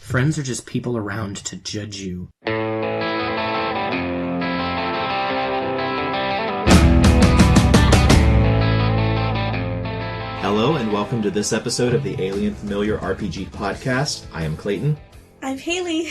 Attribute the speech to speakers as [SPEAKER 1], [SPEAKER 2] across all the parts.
[SPEAKER 1] Friends are just people around to judge you.
[SPEAKER 2] Hello and welcome to this episode of the Alien Familiar RPG podcast. I am Clayton.
[SPEAKER 3] I'm Hayley.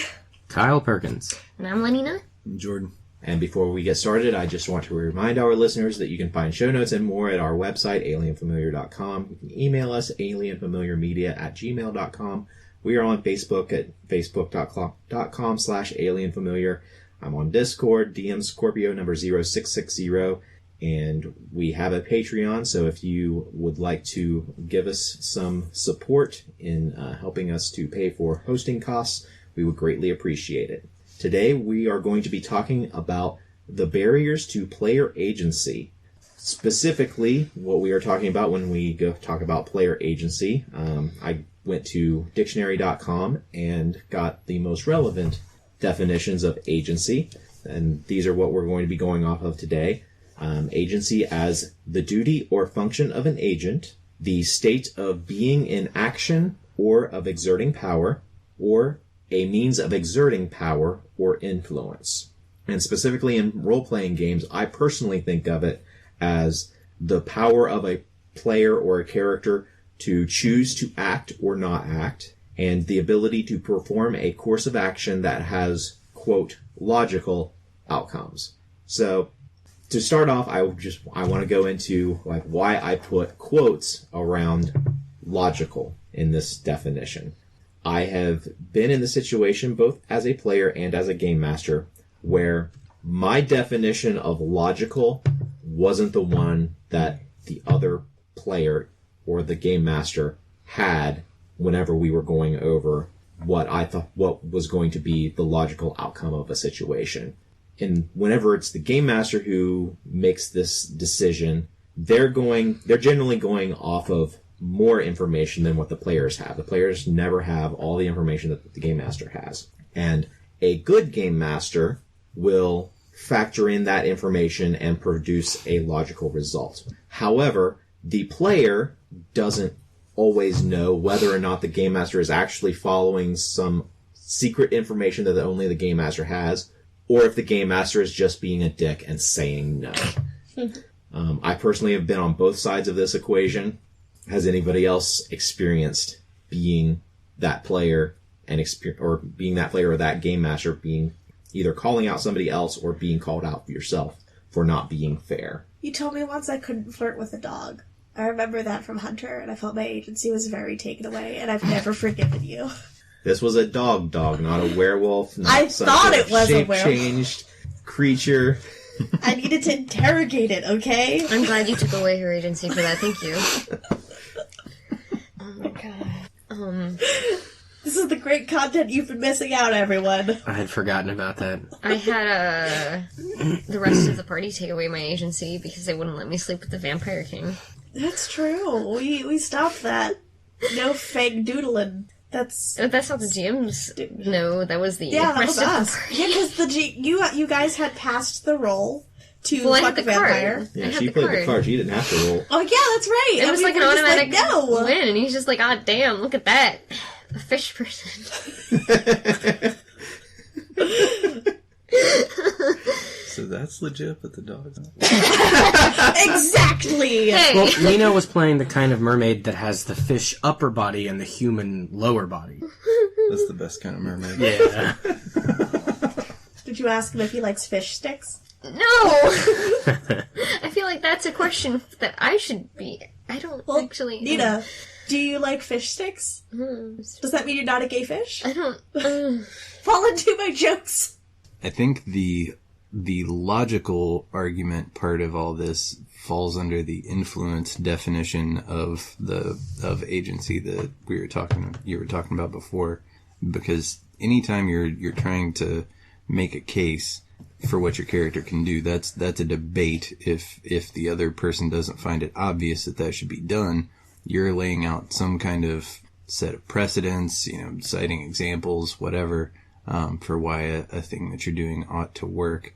[SPEAKER 1] Kyle Perkins.
[SPEAKER 4] And I'm Lanina.
[SPEAKER 5] I'm Jordan.
[SPEAKER 2] And before we get started, I just want to remind our listeners that you can find show notes and more at our website, alienfamiliar.com. You can email us, alienfamiliarmedia@gmail.com. We are on Facebook at facebook.com/alienfamiliar. I'm on Discord, DM Scorpio number 0660. And we have a Patreon, so if you would like to give us some support in helping us to pay for hosting costs, we would greatly appreciate it. Today we are going to be talking about the barriers to player agency. Specifically, what we are talking about when we talk about player agency, I went to dictionary.com and got the most relevant definitions of agency, and these are what we're going to be going off of today. Agency as the duty or function of an agent, the state of being in action or of exerting power, or a means of exerting power or influence. And specifically in role-playing games, I personally think of it as the power of a player or a character to choose to act or not act, and the ability to perform a course of action that has, quote, logical outcomes. So, to start off, I want to go into why I put quotes around logical in this definition. I have been in the situation, both as a player and as a game master, where my definition of logical wasn't the one that the other player or the game master had whenever we were going over what I thought what was going to be the logical outcome of a situation. And whenever it's the game master who makes this decision, they're generally going off of more information than what the players have. The players never have all the information that the game master has. And a good game master will factor in that information and produce a logical result. However, the player doesn't always know whether or not the game master is actually following some secret information that only the game master has, or if the game master is just being a dick and saying no. I personally have been on both sides of this equation. Has anybody else experienced being that player or being that player or that game master, being either calling out somebody else or being called out for yourself for not being fair?
[SPEAKER 3] You told me once I couldn't flirt with a dog. I remember that from Hunter, and I felt my agency was very taken away, and I've never forgiven you.
[SPEAKER 2] This was a dog, not a werewolf. Not
[SPEAKER 3] I thought it was a werewolf.
[SPEAKER 2] Shape-changed creature.
[SPEAKER 3] I needed to interrogate it, okay?
[SPEAKER 4] I'm glad you took away her agency for that. Thank you. Oh my god.
[SPEAKER 3] This is the great content you've been missing out, everyone.
[SPEAKER 1] I had forgotten about that.
[SPEAKER 4] I had the rest of the party take away my agency because they wouldn't let me sleep with the Vampire King.
[SPEAKER 3] That's true. We stopped that. No fake doodling. That's
[SPEAKER 4] not the GM's. No, that was the
[SPEAKER 3] that was
[SPEAKER 4] rest of the
[SPEAKER 3] us.
[SPEAKER 4] party.
[SPEAKER 3] Yeah, because you guys had passed the roll to fuck a
[SPEAKER 4] vampire.
[SPEAKER 3] vampire.
[SPEAKER 2] Yeah, she played the card. She didn't have to roll.
[SPEAKER 3] Oh yeah, that's right.
[SPEAKER 4] It was like an automatic
[SPEAKER 3] no.
[SPEAKER 4] win, and he's just like, "Ah, damn! Look at that, a fish person."
[SPEAKER 5] So that's legit, but the dog's not.
[SPEAKER 3] Exactly!
[SPEAKER 4] Hey.
[SPEAKER 1] Well, Nina was playing the kind of mermaid that has the fish upper body and the human lower body.
[SPEAKER 5] That's the best kind of mermaid.
[SPEAKER 1] Yeah.
[SPEAKER 3] Did you ask him if he likes fish sticks?
[SPEAKER 4] No! I feel like that's a question that I should be... I don't actually...
[SPEAKER 3] Nina, do you like fish sticks? Does that mean you're not a gay fish?
[SPEAKER 4] I don't...
[SPEAKER 3] Fall into my jokes!
[SPEAKER 5] I think the logical argument part of all this falls under the influence definition of agency that you were talking about before, because anytime you're trying to make a case for what your character can do, that's a debate. If the other person doesn't find it obvious that should be done, you're laying out some kind of set of precedents, citing examples, whatever, for why a thing that you're doing ought to work.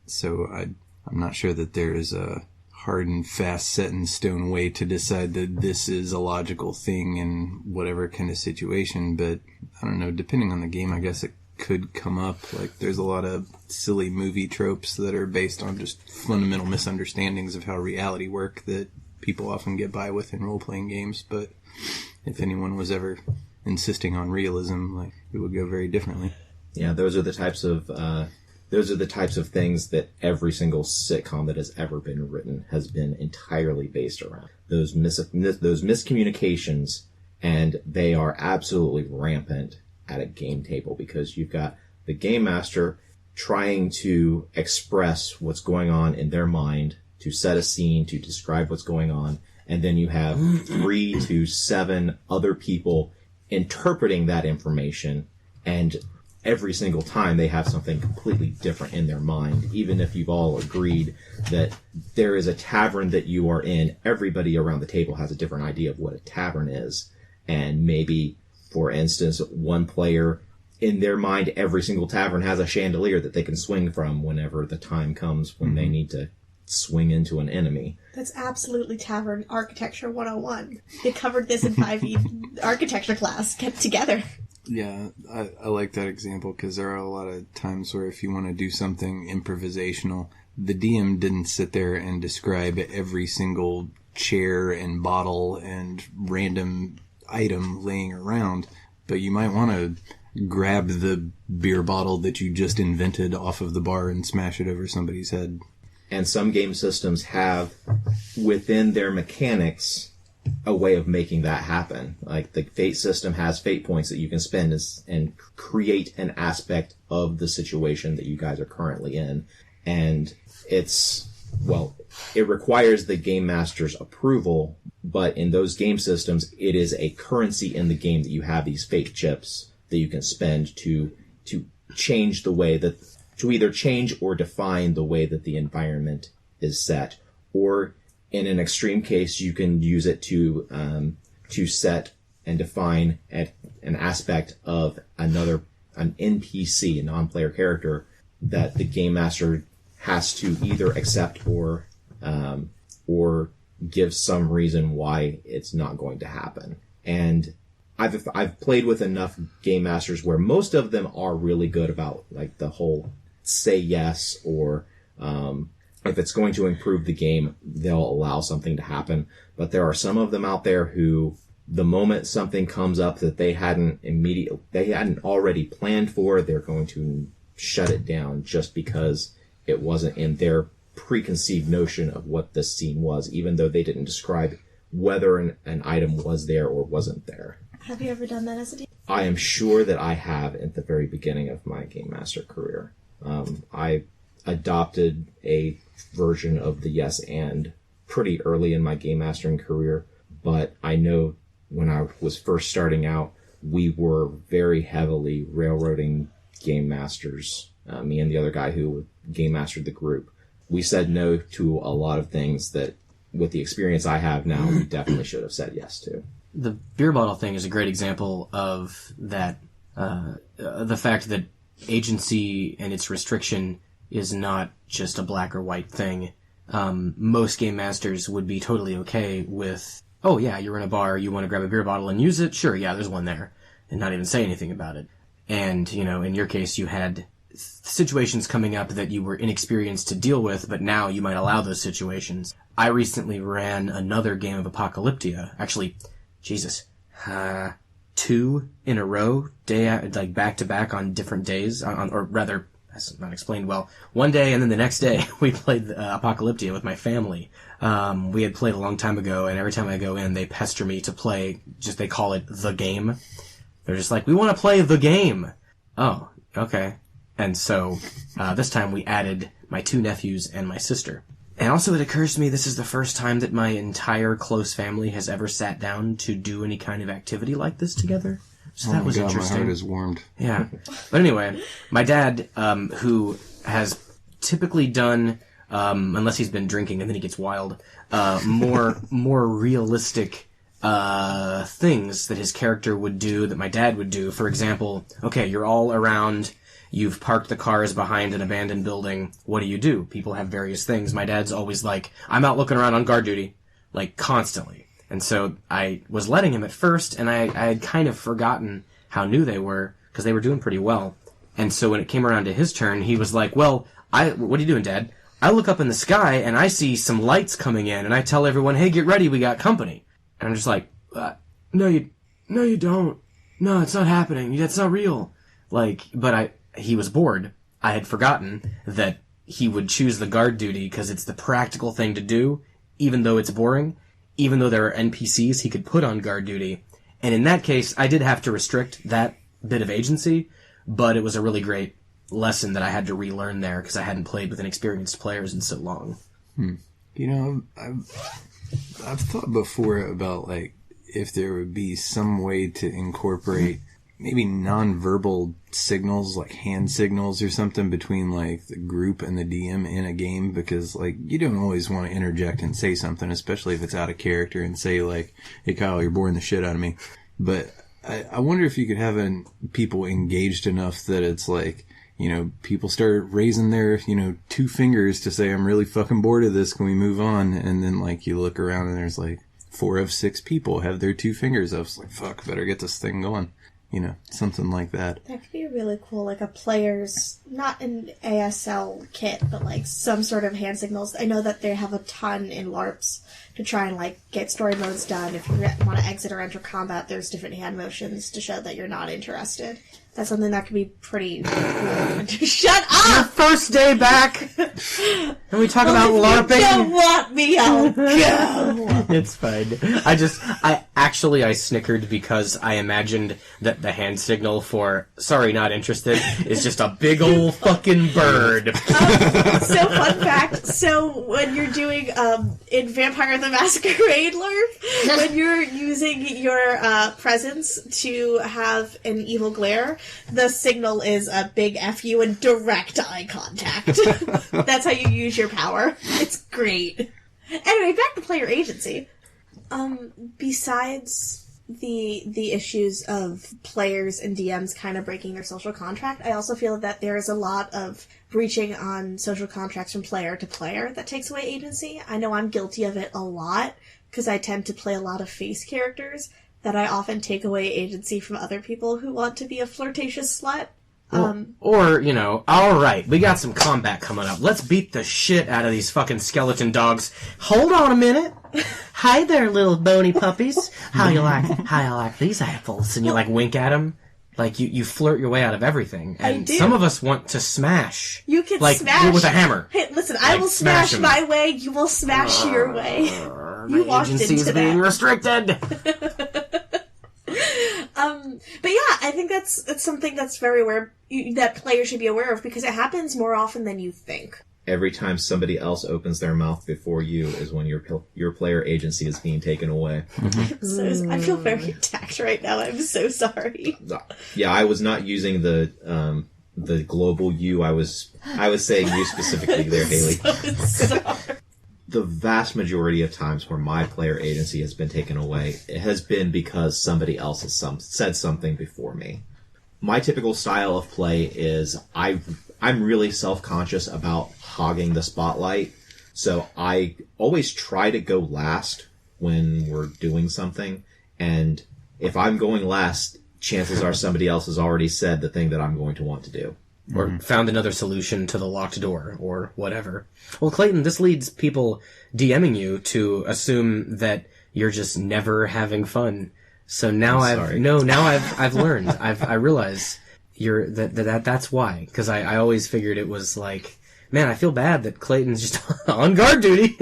[SPEAKER 5] So I'm not sure that there is a hard and fast set in stone way to decide that this is a logical thing in whatever kind of situation, but I don't know, depending on the game, I guess it could come up. Like, there's a lot of silly movie tropes that are based on just fundamental misunderstandings of how reality work that people often get by with in role-playing games, but if anyone was ever insisting on realism, like, it would go very differently.
[SPEAKER 2] Yeah, those are the types of things that every single sitcom that has ever been written has been entirely based around. Those miscommunications, and they are absolutely rampant at a game table because you've got the game master trying to express what's going on in their mind, to set a scene, to describe what's going on, and then you have 3 to 7 other people interpreting that information, and every single time they have something completely different in their mind. Even if you've all agreed that there is a tavern that you are in, everybody around the table has a different idea of what a tavern is. And maybe, for instance, one player, in their mind, every single tavern has a chandelier that they can swing from whenever the time comes when they need to swing into an enemy.
[SPEAKER 3] That's absolutely Tavern Architecture 101. They covered this in 5e architecture class. Get together.
[SPEAKER 5] Yeah, I like that example because there are a lot of times where if you want to do something improvisational, the DM didn't sit there and describe every single chair and bottle and random item laying around, but you might want to grab the beer bottle that you just invented off of the bar and smash it over somebody's head.
[SPEAKER 2] And some game systems have, within their mechanics, a way of making that happen. Like the Fate system has fate points that you can spend and create an aspect of the situation that you guys are currently in. And it requires the game master's approval, but in those game systems, it is a currency in the game that you have these fate chips that you can spend to change the way that, to either change or define the way that the environment is set. Or in an extreme case, you can use it to set and define an aspect of an NPC, a non-player character, that the game master has to either accept or give some reason why it's not going to happen. And I've played with enough game masters where most of them are really good about like the whole say yes, or if it's going to improve the game, they'll allow something to happen. But there are some of them out there who, the moment something comes up that they hadn't already planned for, they're going to shut it down just because it wasn't in their preconceived notion of what this scene was, even though they didn't describe whether an item was there or wasn't there.
[SPEAKER 3] Have you ever done that as a DM?
[SPEAKER 2] I am sure that I have at the very beginning of my Game Master career. I adopted a version of the yes and pretty early in my Game Mastering career, but I know when I was first starting out, we were very heavily railroading Game Masters. Me and the other guy who Game Mastered the group. We said no to a lot of things that, with the experience I have now, we definitely should have said yes to.
[SPEAKER 1] The beer bottle thing is a great example of that, the fact that agency and its restriction is not just a black or white thing. Most game masters would be totally okay with, oh yeah, you're in a bar, you want to grab a beer bottle and use it? Sure, yeah, there's one there. And not even say anything about it. And, in your case, you had situations coming up that you were inexperienced to deal with, but now you might allow those situations. I recently ran another game of Apocalyptia. Actually, Jesus, 2 in a row, like back to back on different days, or rather, that's not explained well. One day and then the next day, we played Apocalyptia with my family. We had played a long time ago, and every time I go in, they pester me to play, they call it the game. They're just like, we want to play the game. Oh, okay. And so, this time we added my 2 nephews and my sister. And also it occurs to me this is the first time that my entire close family has ever sat down to do any kind of activity like this together. So that was interesting.
[SPEAKER 5] My heart is warmed.
[SPEAKER 1] Yeah. But anyway, my dad, who has typically done, unless he's been drinking and then he gets wild, more realistic things that his character would do, that my dad would do. For example, okay, you're all around You've parked the cars behind an abandoned building. What do? People have various things. My dad's always like, I'm out looking around on guard duty, like, constantly. And so I was letting him at first, and I had kind of forgotten how new they were, because they were doing pretty well. And so when it came around to his turn, he was like, well, what are you doing, Dad? I look up in the sky, and I see some lights coming in, and I tell everyone, hey, get ready, we got company. And I'm just like, no, you don't. No, it's not happening. That's not real. Like, but he was bored. I had forgotten that he would choose the guard duty because it's the practical thing to do, even though it's boring, even though there are NPCs he could put on guard duty. And in that case, I did have to restrict that bit of agency, but it was a really great lesson that I had to relearn there because I hadn't played with inexperienced players in so long.
[SPEAKER 5] You know, I've thought before about, like, if there would be some way to incorporate maybe non-verbal signals, like hand signals or something between, like, the group and the DM in a game, because, like, you don't always want to interject and say something, especially if it's out of character, and say, like, hey, Kyle, you're boring the shit out of me. But I wonder if you could have people engaged enough that it's like, you know, people start raising their, 2 fingers to say, I'm really fucking bored of this, can we move on? And then, like, you look around and there's, like, 4 of 6 people have their 2 fingers up. It's like, fuck, better get this thing going. Something like that.
[SPEAKER 3] That could be really cool, like a player's, not an ASL kit, but like some sort of hand signals. I know that they have a ton in LARPs to try and like get story modes done. If you want to exit or enter combat, there's different hand motions to show that you're not interested. That's something that could be pretty cool. Shut up!
[SPEAKER 1] Your first day back! And we talk about LARPing?
[SPEAKER 3] If you don't want me, I'll go!
[SPEAKER 1] It's fine. I snickered because I imagined that the hand signal for, sorry, not interested, is just a big old fucking bird.
[SPEAKER 3] So, fun fact, so when you're doing, in Vampire the Masquerade LARP, when you're using your, presence to have an evil glare, the signal is a big F you and direct eye contact. That's how you use your power. It's great. Anyway, back to player agency. Besides the issues of players and DMs kind of breaking their social contract, I also feel that there is a lot of breaching on social contracts from player to player that takes away agency. I know I'm guilty of it a lot, because I tend to play a lot of face characters, that I often take away agency from other people who want to be a flirtatious slut.
[SPEAKER 1] Alright, we got some combat coming up. Let's beat the shit out of these fucking skeleton dogs. Hold on a minute. Hi there, little bony puppies. How you like these apples? And you like wink at them. Like you flirt your way out of everything. And
[SPEAKER 3] I do.
[SPEAKER 1] some of us want to smash.
[SPEAKER 3] You can
[SPEAKER 1] like,
[SPEAKER 3] smash
[SPEAKER 1] with a hammer.
[SPEAKER 3] Hey, listen, I will smash my way, you will smash your way. You walked
[SPEAKER 1] agency is
[SPEAKER 3] into
[SPEAKER 1] being
[SPEAKER 3] that.
[SPEAKER 1] restricted.
[SPEAKER 3] But yeah, I think that's something that's very aware, that players should be aware of, because it happens more often than you think.
[SPEAKER 2] Every time somebody else opens their mouth before you is when your player agency is being taken away.
[SPEAKER 3] I feel very attacked right now. I'm so sorry.
[SPEAKER 2] Yeah, I was not using the global you. I was saying you specifically there, Hayley.
[SPEAKER 3] Sorry.
[SPEAKER 2] The vast majority of times where my player agency has been taken away, it has been because somebody else has said something before me. My typical style of play is I'm really self-conscious about hogging the spotlight, so I always try to go last when we're doing something, and if I'm going last, chances are somebody else has already said the thing that I'm going to want to do.
[SPEAKER 1] Or found another solution to the locked door, or whatever. Well, Clayton, this leads people DMing you to assume that you're just never having fun. So now I've learned. I realize that's why. Because I always figured it was like, man, I feel bad that Clayton's just on guard duty,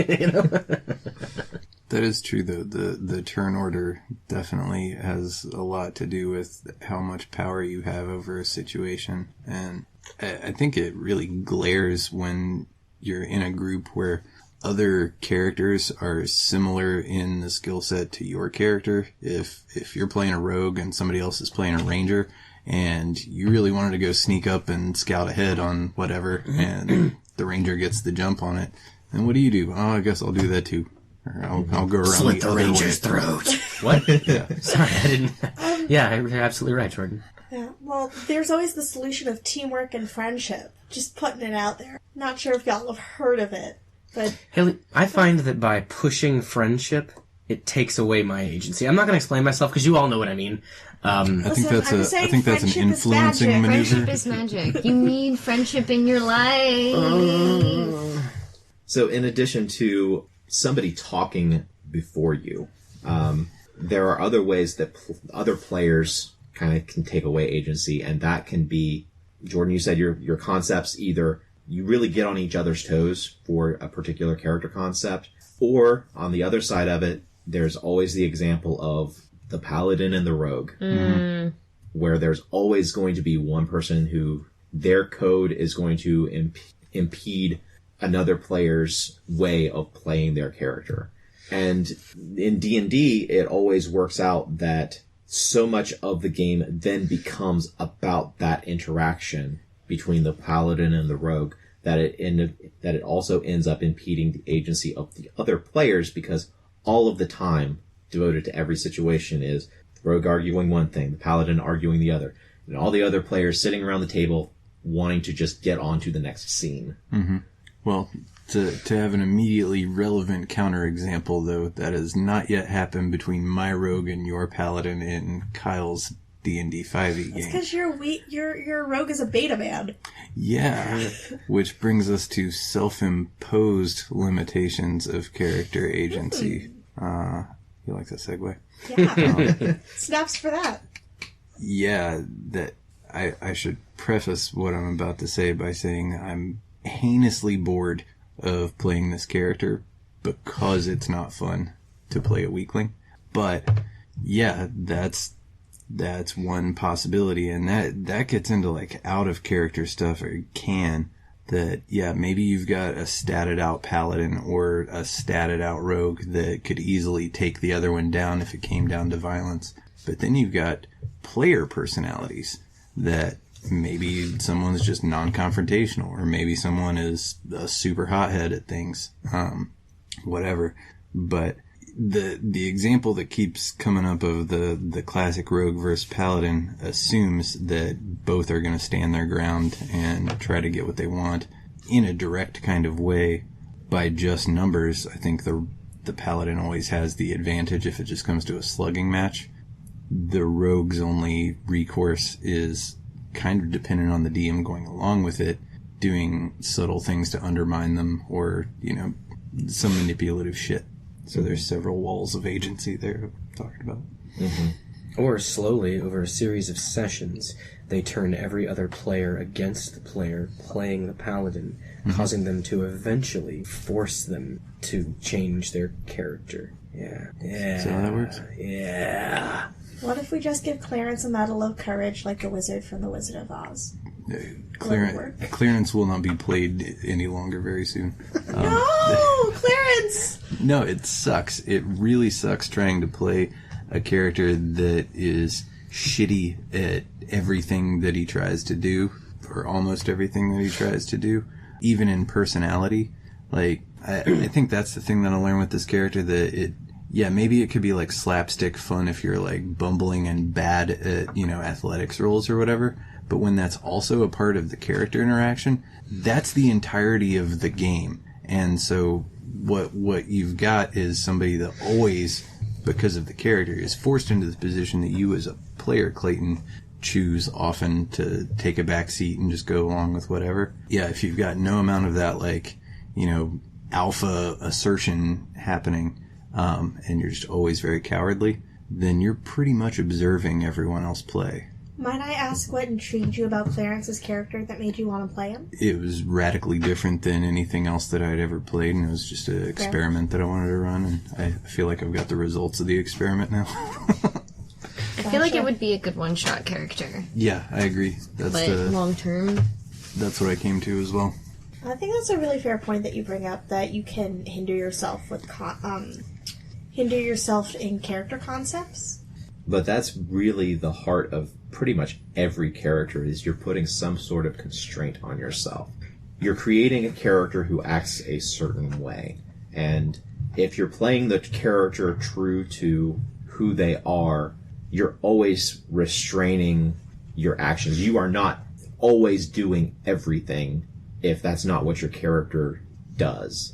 [SPEAKER 5] That is true, though. The turn order definitely has a lot to do with how much power you have over a situation. And I think it really glares when you're in a group where other characters are similar in the skill set to your character. If you're playing a rogue and somebody else is playing a ranger, and you really wanted to go sneak up and scout ahead on whatever, and the ranger gets the jump on it, then what do? Oh, I guess I'll do that too. Or I'll go around
[SPEAKER 1] slit the
[SPEAKER 5] other
[SPEAKER 1] ranger's
[SPEAKER 5] way.
[SPEAKER 1] throat. What? Yeah. Sorry, I didn't. Yeah, you're absolutely right, Jordan.
[SPEAKER 3] Yeah, well, there's always the solution of teamwork and friendship. Just putting it out there. Not sure if y'all have heard of it, but...
[SPEAKER 1] Haley, I find that by pushing friendship, it takes away my agency. I'm not going to explain myself, because you all know what I mean.
[SPEAKER 5] I think that's an
[SPEAKER 3] friendship is
[SPEAKER 5] influencing
[SPEAKER 3] magic.
[SPEAKER 5] maneuver.
[SPEAKER 4] Friendship is magic. You need friendship in your life.
[SPEAKER 2] So in addition to somebody talking before you, there are other ways that other players kind of can take away agency, and that can be, Jordan, you said your concepts, either you really get on each other's toes for a particular character concept, or on the other side of it, there's always the example of the paladin and the rogue, where there's always going to be one person who their code is going to impede another player's way of playing their character. And in D&D, it always works out that so much of the game then becomes about that interaction between the paladin and the rogue that it also ends up impeding the agency of the other players, because all of the time devoted to every situation is the rogue arguing one thing, the paladin arguing the other, and all the other players sitting around the table wanting to just get on to the next scene.
[SPEAKER 5] Mm-hmm. Well, to have an immediately relevant counterexample, though, that has not yet happened between my rogue and your paladin in Kyle's D&D 5e game.
[SPEAKER 3] It's because your rogue is a beta man.
[SPEAKER 5] Yeah, which brings us to self-imposed limitations of character agency. You like that segue?
[SPEAKER 3] Yeah. Snaps for that.
[SPEAKER 5] Yeah, that I should preface what I'm about to say by saying I'm heinously bored of playing this character because it's not fun to play a weakling. But yeah, that's one possibility, and that gets into like out of character stuff, or can. That, yeah, maybe you've got a statted out paladin or a statted out rogue that could easily take the other one down if it came down to violence. But then you've got player personalities that maybe someone's just non-confrontational, or maybe someone is a super hothead at things, whatever. But the example that keeps coming up of the classic rogue versus paladin assumes that both are going to stand their ground and try to get what they want in a direct kind of way by just numbers. I think the paladin always has the advantage if it just comes to a slugging match. The rogue's only recourse is kind of dependent on the DM going along with it, doing subtle things to undermine them, or, some manipulative shit. So there's several walls of agency there we're talking about.
[SPEAKER 1] Mm-hmm. Or slowly, over a series of sessions, they turn every other player against the player playing the paladin, causing them to eventually force them to change their character. Yeah.
[SPEAKER 5] So how that works?
[SPEAKER 1] Yeah.
[SPEAKER 3] What if we just give Clarence a medal of courage like the wizard from The Wizard of Oz?
[SPEAKER 5] Clarence will not be played any longer very soon.
[SPEAKER 3] No! Clarence!
[SPEAKER 5] No, it sucks. It really sucks trying to play a character that is shitty at everything that he tries to do, or almost everything that he tries to do, even in personality. Like, I think that's the thing that I learned with this character, that maybe it could be like slapstick fun if you're like bumbling and bad at, athletics rules or whatever. But when that's also a part of the character interaction, that's the entirety of the game. And so what you've got is somebody that always, because of the character, is forced into the position that you as a player, Clayton, choose often to take a back seat and just go along with whatever. Yeah, if you've got no amount of that, like, alpha assertion happening, and you're just always very cowardly, then you're pretty much observing everyone else play.
[SPEAKER 3] Might I ask what intrigued you about Clarence's character that made you want to play him?
[SPEAKER 5] It was radically different than anything else that I'd ever played, and it was just an experiment that I wanted to run, and I feel like I've got the results of the experiment now.
[SPEAKER 4] I feel like it would be a good one-shot character.
[SPEAKER 5] Yeah, I agree.
[SPEAKER 4] But long-term...
[SPEAKER 5] That's what I came to as well.
[SPEAKER 3] I think that's a really fair point that you bring up, that you can hinder yourself in character concepts.
[SPEAKER 2] But that's really the heart of pretty much every character, is you're putting some sort of constraint on yourself. You're creating a character who acts a certain way. And if you're playing the character true to who they are, you're always restraining your actions. You are not always doing everything if that's not what your character does.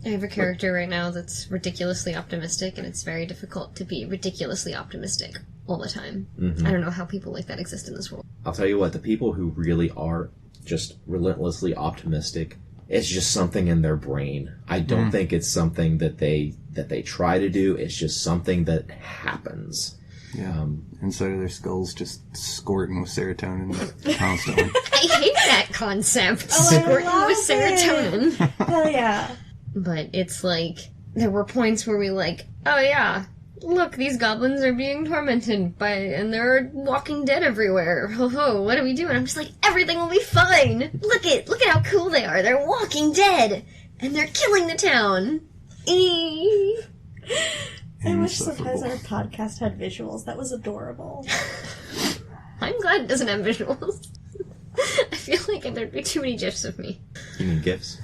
[SPEAKER 4] I have a character right now that's ridiculously optimistic, and it's very difficult to be ridiculously optimistic all the time. I don't know how people like that exist in this world.
[SPEAKER 2] I'll tell you what, the people who really are just relentlessly optimistic, it's just something in their brain. I don't think it's something that they try to do. It's just something that happens.
[SPEAKER 5] Yeah. Inside of their skulls just squirting with serotonin constantly.
[SPEAKER 4] I hate that concept.
[SPEAKER 3] Oh, I
[SPEAKER 4] Squirting
[SPEAKER 3] love
[SPEAKER 4] with serotonin.
[SPEAKER 3] Hell yeah.
[SPEAKER 4] But it's like, there were points where we like, oh yeah, look, these goblins are being tormented by, and there are walking dead everywhere. Ho ho, what do we do? And I'm just like, everything will be fine. Look at how cool they are. They're walking dead, and they're killing the town. Eee.
[SPEAKER 3] I wish sometimes our podcast had visuals. That was adorable.
[SPEAKER 4] I'm glad it doesn't have visuals. I feel like there'd be too many gifs of me.
[SPEAKER 2] You mean gifts?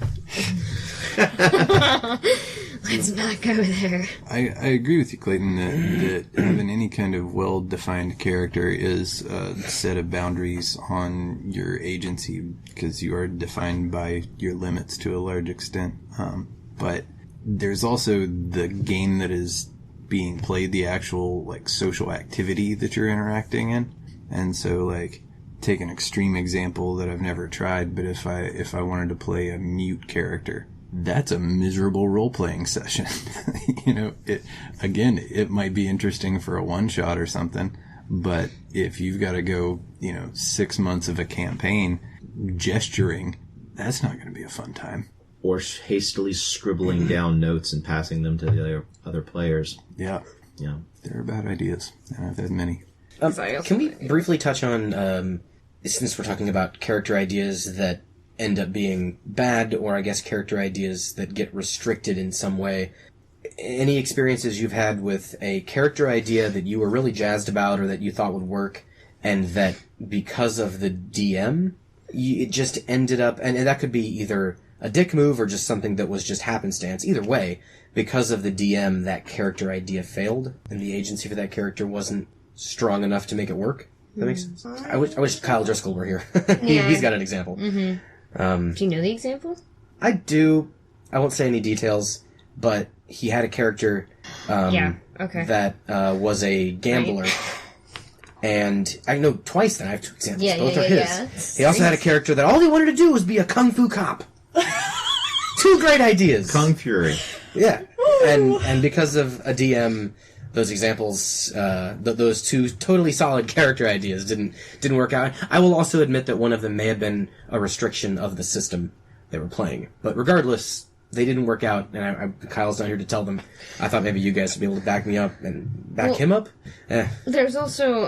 [SPEAKER 4] Let's not go there.
[SPEAKER 5] I agree with you, Clayton, that having any kind of well-defined character is a set of boundaries on your agency, because you are defined by your limits to a large extent. But there's also the game that is being played, the actual like social activity that you're interacting in. And so, like, take an extreme example that I've never tried, but if I wanted to play a mute character, that's a miserable role-playing session. It might be interesting for a one-shot or something, but if you've got to go, 6 months of a campaign gesturing, that's not going to be a fun time.
[SPEAKER 2] Or hastily scribbling down notes and passing them to the other players.
[SPEAKER 5] Yeah.
[SPEAKER 2] Yeah.
[SPEAKER 5] They're bad ideas, and I've had many.
[SPEAKER 1] Can we briefly touch on, since we're talking about character ideas that end up being bad, or I guess character ideas that get restricted in some way, any experiences you've had with a character idea that you were really jazzed about or that you thought would work, and that because of the DM, it just ended up, and that could be either a dick move or just something that was just happenstance. Either way, because of the DM, that character idea failed, and the agency for that character wasn't strong enough to make it work. That makes sense. I wish Kyle Driscoll were here. He's got an example.
[SPEAKER 4] Do you know the example?
[SPEAKER 1] I do. I won't say any details, but he had a character that was a gambler. Right. And I know twice that I have two examples. Both are his. Yeah. He also had a character that all he wanted to do was be a kung fu cop. Two great ideas.
[SPEAKER 2] Kung Fury.
[SPEAKER 1] Yeah. And because of a DM, those examples, those two totally solid character ideas didn't work out. I will also admit that one of them may have been a restriction of the system they were playing. But regardless, they didn't work out, and Kyle's not here to tell them. I thought maybe you guys would be able to back me up and back him up.
[SPEAKER 4] There's also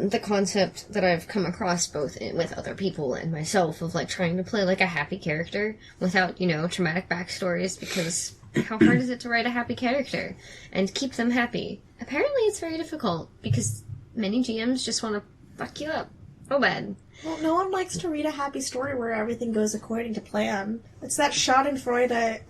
[SPEAKER 4] the concept that I've come across both with other people and myself of like trying to play like a happy character without, traumatic backstories, because how hard is it to write a happy character and keep them happy? Apparently it's very difficult, because many GMs just want to fuck you up. Oh, bad.
[SPEAKER 3] Well, no one likes to read a happy story where everything goes according to plan. It's that Schadenfreude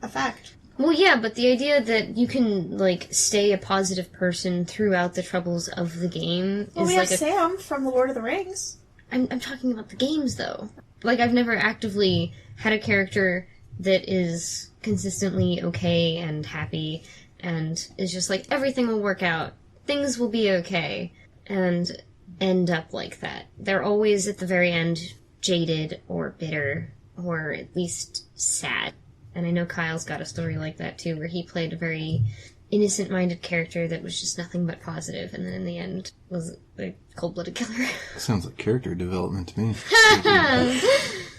[SPEAKER 3] effect.
[SPEAKER 4] Well, yeah, but the idea that you can, like, stay a positive person throughout the troubles of the game
[SPEAKER 3] well,
[SPEAKER 4] is
[SPEAKER 3] we
[SPEAKER 4] like
[SPEAKER 3] have Sam from The Lord of the Rings.
[SPEAKER 4] I'm talking about the games, though. Like, I've never actively had a character that is consistently okay and happy and is just like, everything will work out, things will be okay, and end up like that. They're always, at the very end, jaded or bitter, or at least sad. And I know Kyle's got a story like that, too, where he played a very innocent-minded character that was just nothing but positive, and then in the end was a cold-blooded killer.
[SPEAKER 5] Sounds like character development to me.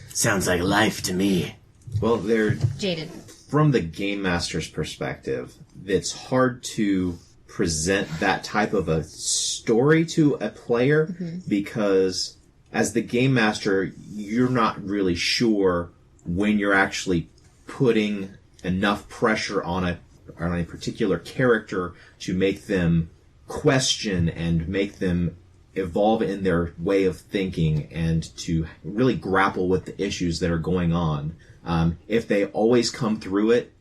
[SPEAKER 1] Sounds like life to me.
[SPEAKER 2] Well, they're
[SPEAKER 4] jaded.
[SPEAKER 2] From the game master's perspective, it's hard to present that type of a story to a player because as the game master, you're not really sure when you're actually putting enough pressure on a particular character to make them question and make them evolve in their way of thinking and to really grapple with the issues that are going on. If they always come through it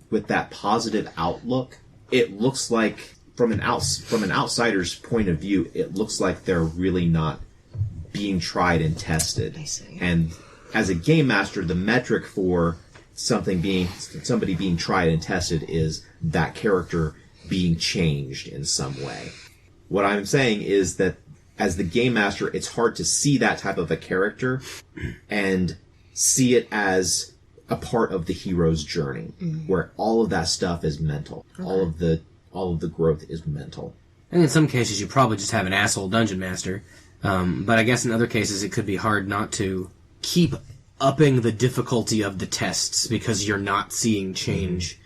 [SPEAKER 2] with that positive outlook, it looks like from an outsider's point of view, it looks like they're really not being tried and tested.
[SPEAKER 4] I see.
[SPEAKER 2] And as a game master, the metric for somebody being tried and tested is that character being changed in some way. What I'm saying is that as the game master, it's hard to see that type of a character and see it as a part of the hero's journey, where all of that stuff is mental. Okay. All of the growth is mental.
[SPEAKER 1] And in some cases, you probably just have an asshole dungeon master. But I guess in other cases, it could be hard not to keep upping the difficulty of the tests because you're not seeing change.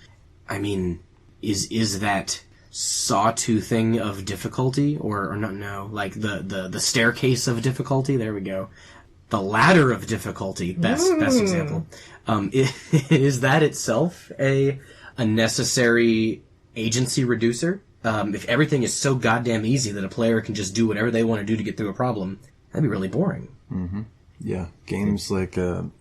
[SPEAKER 1] I mean, is that sawtoothing of difficulty or not? No, like the staircase of difficulty. There we go. The ladder of difficulty. Best example. Is that itself a necessary agency reducer? If everything is so goddamn easy that a player can just do whatever they want to do to get through a problem, that'd be really boring.
[SPEAKER 5] Mm-hmm. Yeah, games like some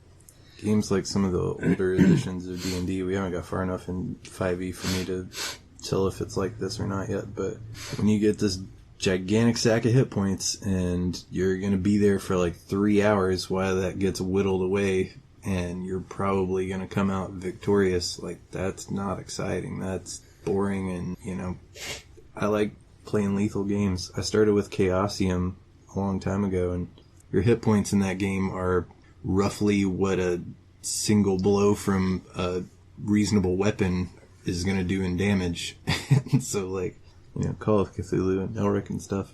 [SPEAKER 5] of the older editions of D&D, we haven't got far enough in 5e for me to tell if it's like this or not yet, but when you get this gigantic sack of hit points and you're going to be there for like 3 hours while that gets whittled away and you're probably going to come out victorious, like, that's not exciting. That's boring. And, I like playing lethal games. I started with Chaosium a long time ago, and your hit points in that game are roughly what a single blow from a reasonable weapon is going to do in damage. And so, like, Call of Cthulhu and Elric and stuff.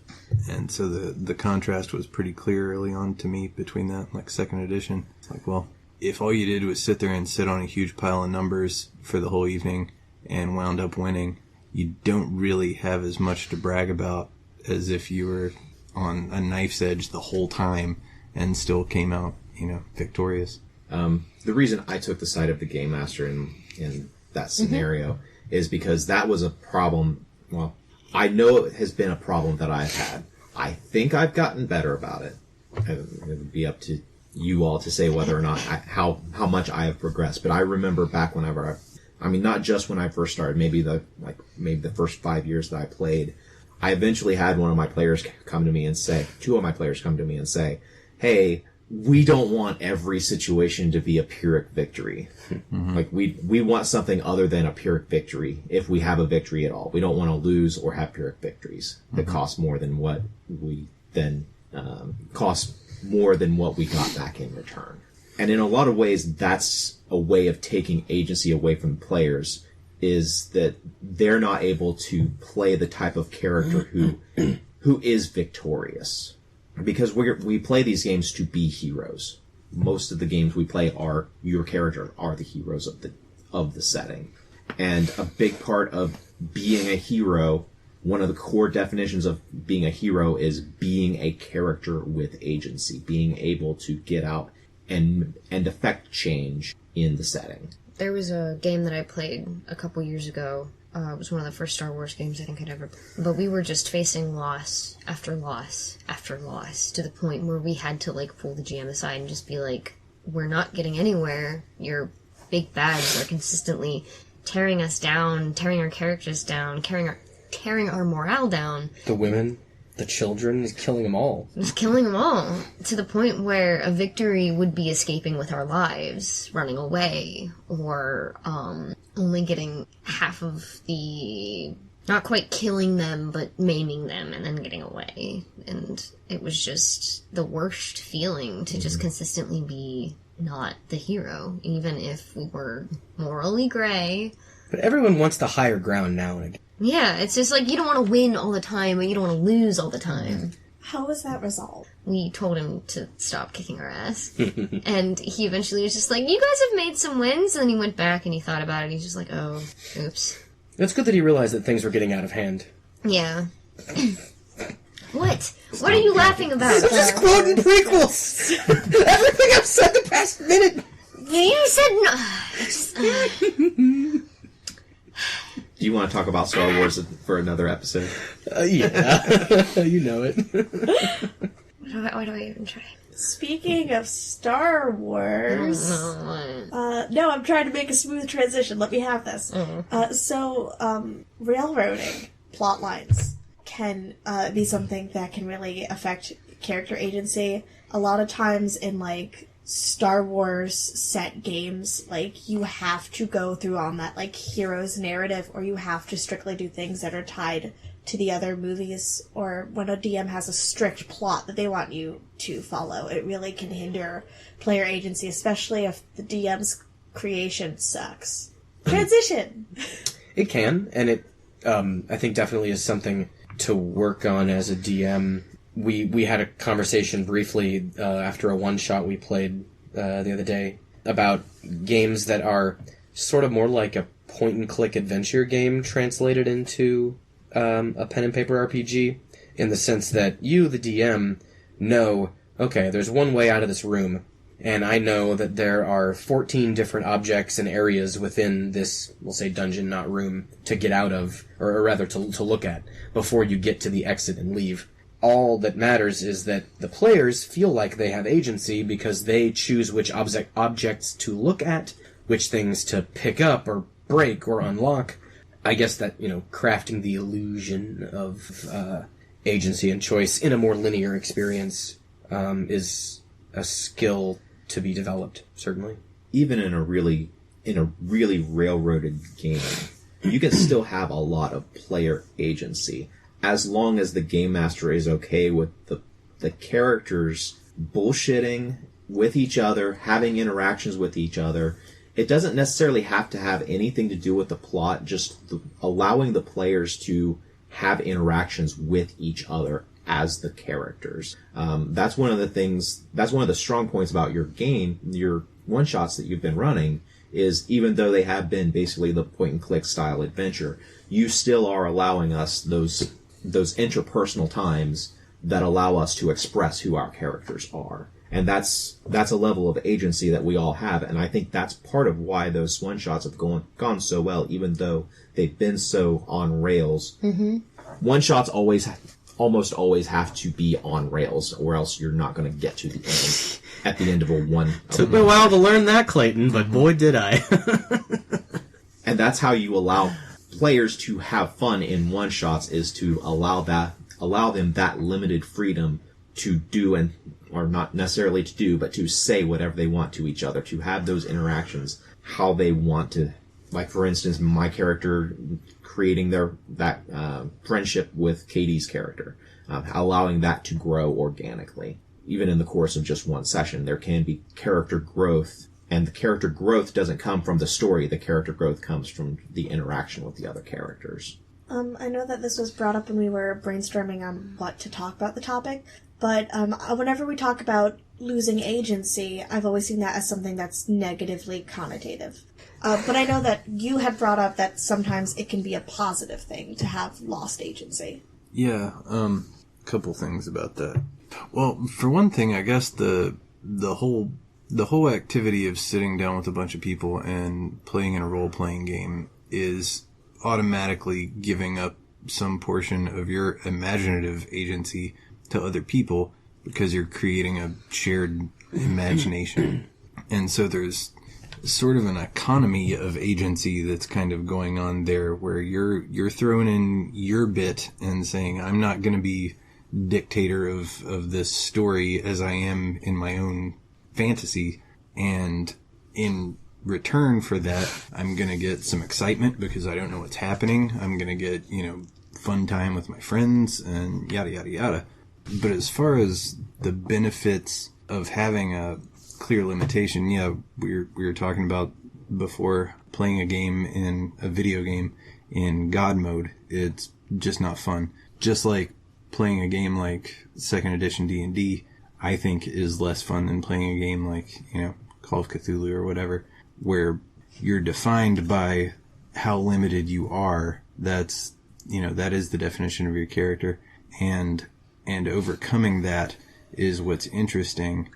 [SPEAKER 5] And so the contrast was pretty clear early on to me between that and, like, 2nd edition. It's like, well, if all you did was sit there and sit on a huge pile of numbers for the whole evening and wound up winning, you don't really have as much to brag about as if you were on a knife's edge the whole time and still came out, victorious.
[SPEAKER 2] The reason I took the side of the game master in that scenario is because that was a problem. Well, I know it has been a problem that I've had. I think I've gotten better about it. It would be up to you all to say whether or not how much I have progressed. But I remember back whenever not just when I first started, maybe the first 5 years that I played, I eventually had two of my players come to me and say, hey, we don't want every situation to be a Pyrrhic victory. Mm-hmm. Like, we want something other than a Pyrrhic victory if we have a victory at all. We don't want to lose or have Pyrrhic victories that cost more than what we then more than what we got back in return. And in a lot of ways, that's a way of taking agency away from players, is that they're not able to play the type of character who is victorious. Because we play these games to be heroes. Most of the games we play your character are the heroes of the setting. And a big part of being a hero, one of the core definitions of being a hero is being a character with agency, being able to get out and affect change in the setting.
[SPEAKER 4] There was a game that I played a couple years ago. It was one of the first Star Wars games I think I'd ever played. But we were just facing loss after loss after loss to the point where we had to, like, pull the GM aside and just be like, we're not getting anywhere. Your big bads are consistently tearing us down, tearing our characters down, tearing our morale down.
[SPEAKER 1] The women, the children, is killing them all.
[SPEAKER 4] It was killing them all, to the point where a victory would be escaping with our lives, running away, or only getting half of the... not quite killing them, but maiming them and then getting away. And it was just the worst feeling to just consistently be not the hero, even if we were morally gray.
[SPEAKER 1] But everyone wants the higher ground now and again.
[SPEAKER 4] Yeah, it's just like, you don't want to win all the time, but you don't want to lose all the time.
[SPEAKER 3] How was that resolved?
[SPEAKER 4] We told him to stop kicking our ass. And he eventually was just like, you guys have made some wins. And then he went back and he thought about it. He's just like, oh, oops.
[SPEAKER 1] It's good that he realized that things were getting out of hand.
[SPEAKER 4] Yeah. What? What are you laughing about?
[SPEAKER 1] I'm just quoting prequels! Everything I've said the past minute!
[SPEAKER 4] You said no.
[SPEAKER 2] Do you want to talk about Star Wars for another episode?
[SPEAKER 1] Yeah. You know it.
[SPEAKER 4] Why do I even try?
[SPEAKER 3] Speaking of Star Wars... no, I'm trying to make a smooth transition. Let me have this.
[SPEAKER 4] Mm-hmm.
[SPEAKER 3] So, railroading. plot lines can be something that can really affect character agency. A lot of times in, like, Star Wars set games, like, you have to go through on that, like, hero's narrative, or you have to strictly do things that are tied to the other movies, or when a DM has a strict plot that they want you to follow, it really can hinder player agency, especially if the DM's creation sucks. Transition!
[SPEAKER 1] It can, and it, I think definitely is something to work on as a DM. We had a conversation briefly after a one-shot we played the other day about games that are sort of more like a point-and-click adventure game translated into a pen and paper RPG, in the sense that you, the DM, know, okay, there's one way out of this room, and I know that there are 14 different objects and areas within this, we'll say dungeon, not room, to get out of, or rather to look at, before you get to the exit and leave. All that matters is that the players feel like they have agency because they choose which objects to look at, which things to pick up or break or unlock. I guess that, crafting the illusion of agency and choice in a more linear experience is a skill to be developed, certainly.
[SPEAKER 2] Even in a really railroaded game, you can still have a lot of player agency, as long as the game master is okay with the characters bullshitting with each other, having interactions with each other. It doesn't necessarily have to have anything to do with the plot, just allowing the players to have interactions with each other as the characters. That's one of the strong points about your game, your one-shots that you've been running, is even though they have been basically the point-and-click style adventure, you still are allowing us those interpersonal times that allow us to express who our characters are. And that's a level of agency that we all have, and I think that's part of why those one-shots have gone so well, even though they've been so on rails. Mm-hmm. One-shots almost always have to be on rails, or else you're not going to get to the end at the end of a one.
[SPEAKER 1] Took me a while to learn that, Clayton, but boy did I.
[SPEAKER 2] And that's how you allow players to have fun in one-shots, is to allow them that limited freedom to do or not necessarily to do, but to say whatever they want to each other, to have those interactions how they want to. Like, for instance, my character creating that friendship with Katie's character, allowing that to grow organically. Even in the course of just one session, there can be character growth, and the character growth doesn't come from the story. The character growth comes from the interaction with the other characters.
[SPEAKER 3] I know that this was brought up when we were brainstorming on what to talk about the topic, but whenever we talk about losing agency, I've always seen that as something that's negatively connotative. But I know that you had brought up that sometimes it can be a positive thing to have lost agency.
[SPEAKER 5] Yeah, couple things about that. Well, for one thing, I guess the whole activity of sitting down with a bunch of people and playing in a role-playing game is automatically giving up some portion of your imaginative agency to other people, because you're creating a shared imagination. And so there's sort of an economy of agency that's kind of going on there, where you're throwing in your bit and saying, I'm not going to be dictator of this story as I am in my own fantasy, and in return for that, I'm going to get some excitement because I don't know what's happening. I'm going to get, fun time with my friends and yada, yada, yada. But as far as the benefits of having a clear limitation, yeah, we were talking about before, playing a game in a video game in God mode, it's just not fun. Just like playing a game like 2nd edition D&D, I think is less fun than playing a game like, Call of Cthulhu or whatever, where you're defined by how limited you are. That's, that is the definition of your character. And overcoming that is what's interesting.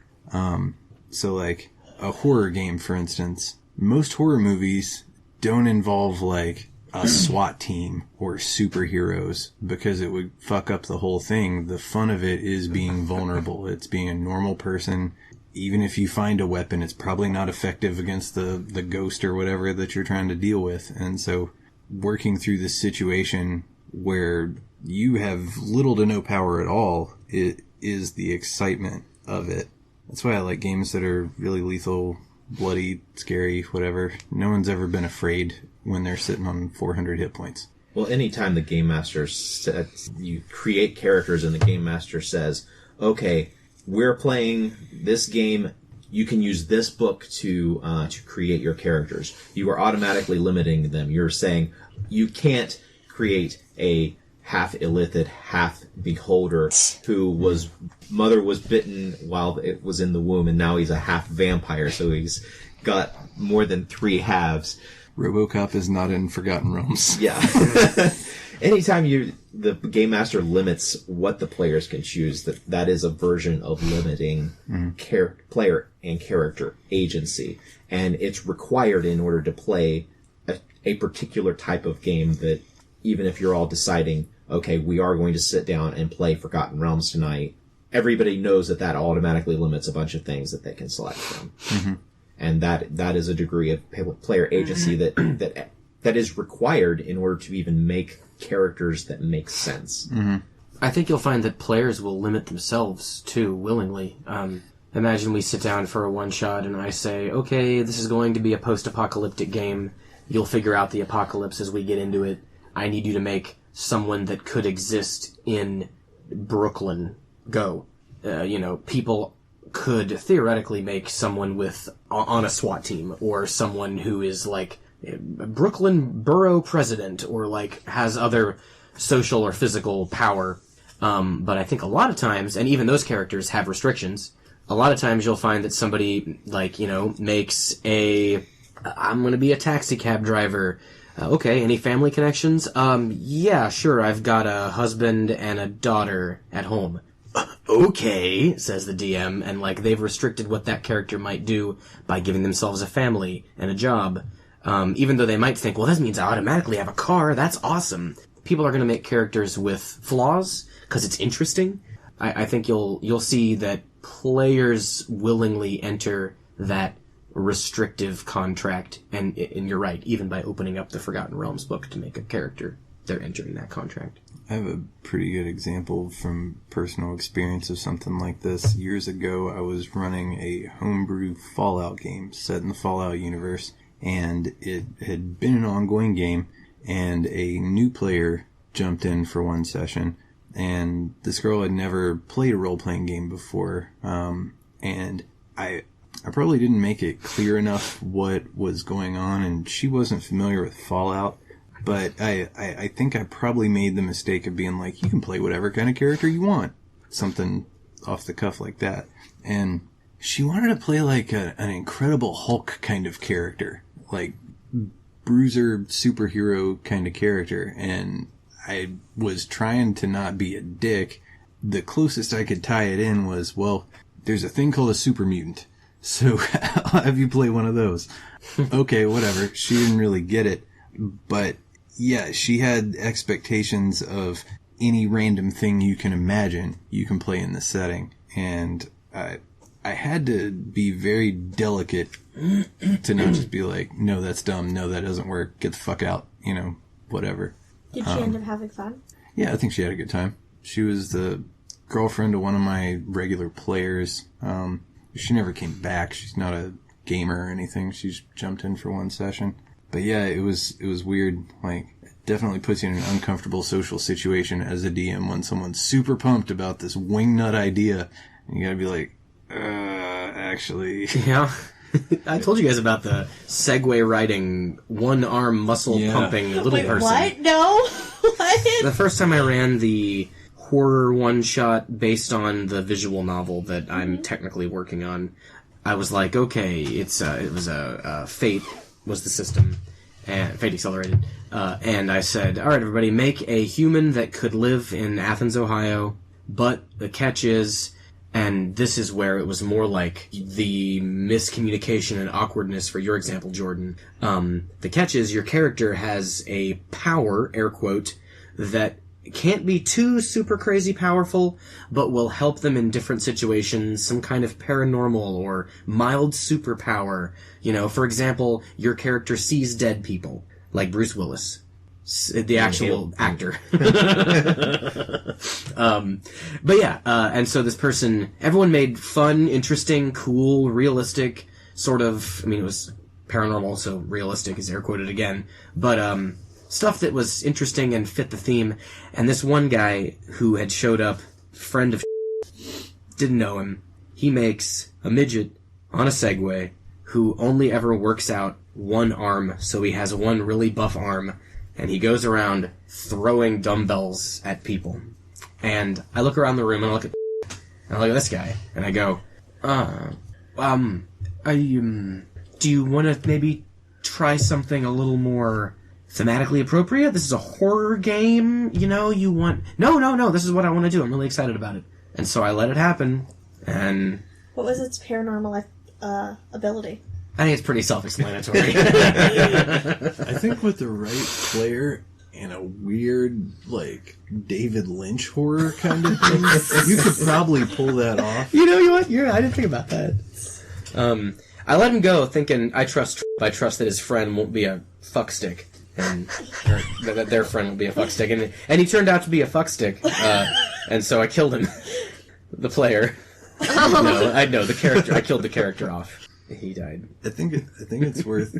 [SPEAKER 5] So like a horror game, for instance, most horror movies don't involve like a SWAT team or superheroes, because it would fuck up the whole thing. The fun of it is being vulnerable. It's being a normal person. Even if you find a weapon, it's probably not effective against the ghost or whatever that you're trying to deal with. And so working through this situation where you have little to no power at all. It is the excitement of it. That's why I like games that are really lethal, bloody, scary, whatever. No one's ever been afraid when they're sitting on 400 hit points.
[SPEAKER 2] Well, anytime the Game Master you create characters and the Game Master says, okay, we're playing this game, you can use this book to create your characters. You are automatically limiting them. You're saying you can't create a half illithid, half beholder who mother was bitten while it was in the womb, and now he's a half vampire, so he's got more than 3 halves.
[SPEAKER 5] RoboCop is not in Forgotten Realms.
[SPEAKER 2] Yeah. Anytime the Game Master limits what the players can choose, that is a version of limiting player and character agency. And it's required in order to play a particular type of game that even if you're all deciding, okay, we are going to sit down and play Forgotten Realms tonight, everybody knows that automatically limits a bunch of things that they can select from. Mm-hmm. And that is a degree of player agency that is required in order to even make characters that make sense.
[SPEAKER 1] Mm-hmm. I think you'll find that players will limit themselves, too, willingly. Imagine we sit down for a one-shot and I say, okay, this is going to be a post-apocalyptic game. You'll figure out the apocalypse as we get into it. I need you to make someone that could exist in Brooklyn. Go. People could theoretically make someone on a SWAT team, or someone who is like a Brooklyn borough president, or like has other social or physical power. But I think a lot of times, and even those characters have restrictions, a lot of times you'll find that somebody makes I'm going to be a taxi cab driver. Okay, any family connections? Yeah, sure, I've got a husband and a daughter at home. Okay, says the DM, and they've restricted what that character might do by giving themselves a family and a job. Even though they might think, well, that means I automatically have a car, that's awesome. People are going to make characters with flaws, because it's interesting. I think you'll see that players willingly enter that restrictive contract, and you're right, even by opening up the Forgotten Realms book to make a character, they're entering that contract.
[SPEAKER 5] I have a pretty good example from personal experience of something like this. Years ago, I was running a homebrew Fallout game set in the Fallout universe, and it had been an ongoing game, and a new player jumped in for one session, and this girl had never played a role-playing game before, and I probably didn't make it clear enough what was going on, and she wasn't familiar with Fallout. But I think I probably made the mistake of being like, you can play whatever kind of character you want. Something off the cuff like that. And she wanted to play like an Incredible Hulk kind of character. Like, bruiser superhero kind of character. And I was trying to not be a dick. The closest I could tie it in was, well, there's a thing called a super mutant. So I'll have you play one of those. Okay, whatever. She didn't really get it. But yeah, she had expectations of any random thing you can imagine you can play in this setting. And I had to be very delicate to not just be like, no, that's dumb. No, that doesn't work. Get the fuck out. Whatever.
[SPEAKER 3] Did she end up having fun?
[SPEAKER 5] Yeah, I think she had a good time. She was the girlfriend of one of my regular players. She never came back. She's not a gamer or anything. She's jumped in for one session. But yeah, it was weird. It definitely puts you in an uncomfortable social situation as a DM when someone's super pumped about this wingnut idea. And you gotta be like, actually.
[SPEAKER 1] Yeah. I told you guys about the Segway riding, one-arm muscle-pumping little person.
[SPEAKER 3] What? No? What?
[SPEAKER 1] The first time I ran the horror one-shot based on the visual novel that I'm technically working on, I was like, okay, it was a Fate was the system, and Fate Accelerated, and I said, alright everybody, make a human that could live in Athens, Ohio, but the catch is, and this is where it was more like the miscommunication and awkwardness for your example, Jordan, the catch is your character has a power, air quote, that can't be too super crazy powerful, but will help them in different situations, some kind of paranormal or mild superpower. For example, your character sees dead people, like Bruce Willis. the actual actor. But yeah, and so this person, everyone made fun, interesting, cool, realistic, sort of, I mean, it was paranormal, so realistic is air quoted again, but stuff that was interesting and fit the theme. And this one guy who had showed up, friend of didn't know him, he makes a midget on a Segway who only ever works out one arm, so he has one really buff arm, and he goes around throwing dumbbells at people. And I look around the room and I look at this guy, and I go, do you want to maybe try something a little more thematically appropriate? This is a horror game, you know, you want... No, this is what I want to do. I'm really excited about it. And so I let it happen, and...
[SPEAKER 3] What was its paranormal ability?
[SPEAKER 1] I think it's pretty self-explanatory.
[SPEAKER 5] I think with the right player and a weird, like, David Lynch horror kind of thing, you could probably pull that off.
[SPEAKER 1] You know what? I didn't think about that. I let him go thinking I trust that his friend won't be a fuckstick. And that their friend will be a fuckstick. And he turned out to be a fuckstick. And so I killed him. The player. No, I know the character. I killed the character off. He died.
[SPEAKER 5] I think it's worth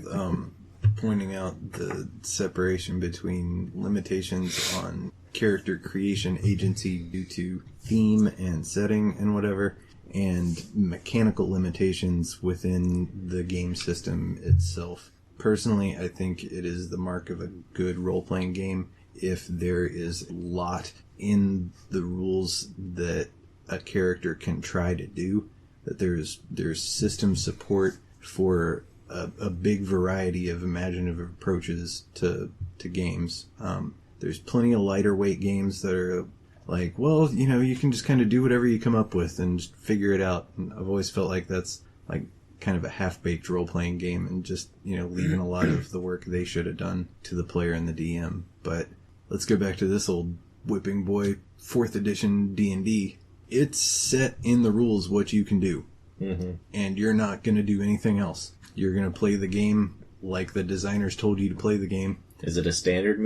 [SPEAKER 5] pointing out the separation between limitations on character creation agency due to theme and setting and whatever, and mechanical limitations within the game system itself. Personally, I think it is the mark of a good role-playing game if there is a lot in the rules that a character can try to do, that there's system support for a big variety of imaginative approaches to games. There's plenty of lighter weight games that are like, well, you know, you can just kind of do whatever you come up with and just figure it out. And I've always felt like that's like kind of a half-baked role-playing game and just, you know, leaving a lot of the work they should have done to the player and the DM. But let's go back to this old whipping boy 4th edition D&D. It's set in the rules what you can do. Mm-hmm. And you're not going to do anything else. You're going to play the game like the designers told you to play the game.
[SPEAKER 2] Is it a standard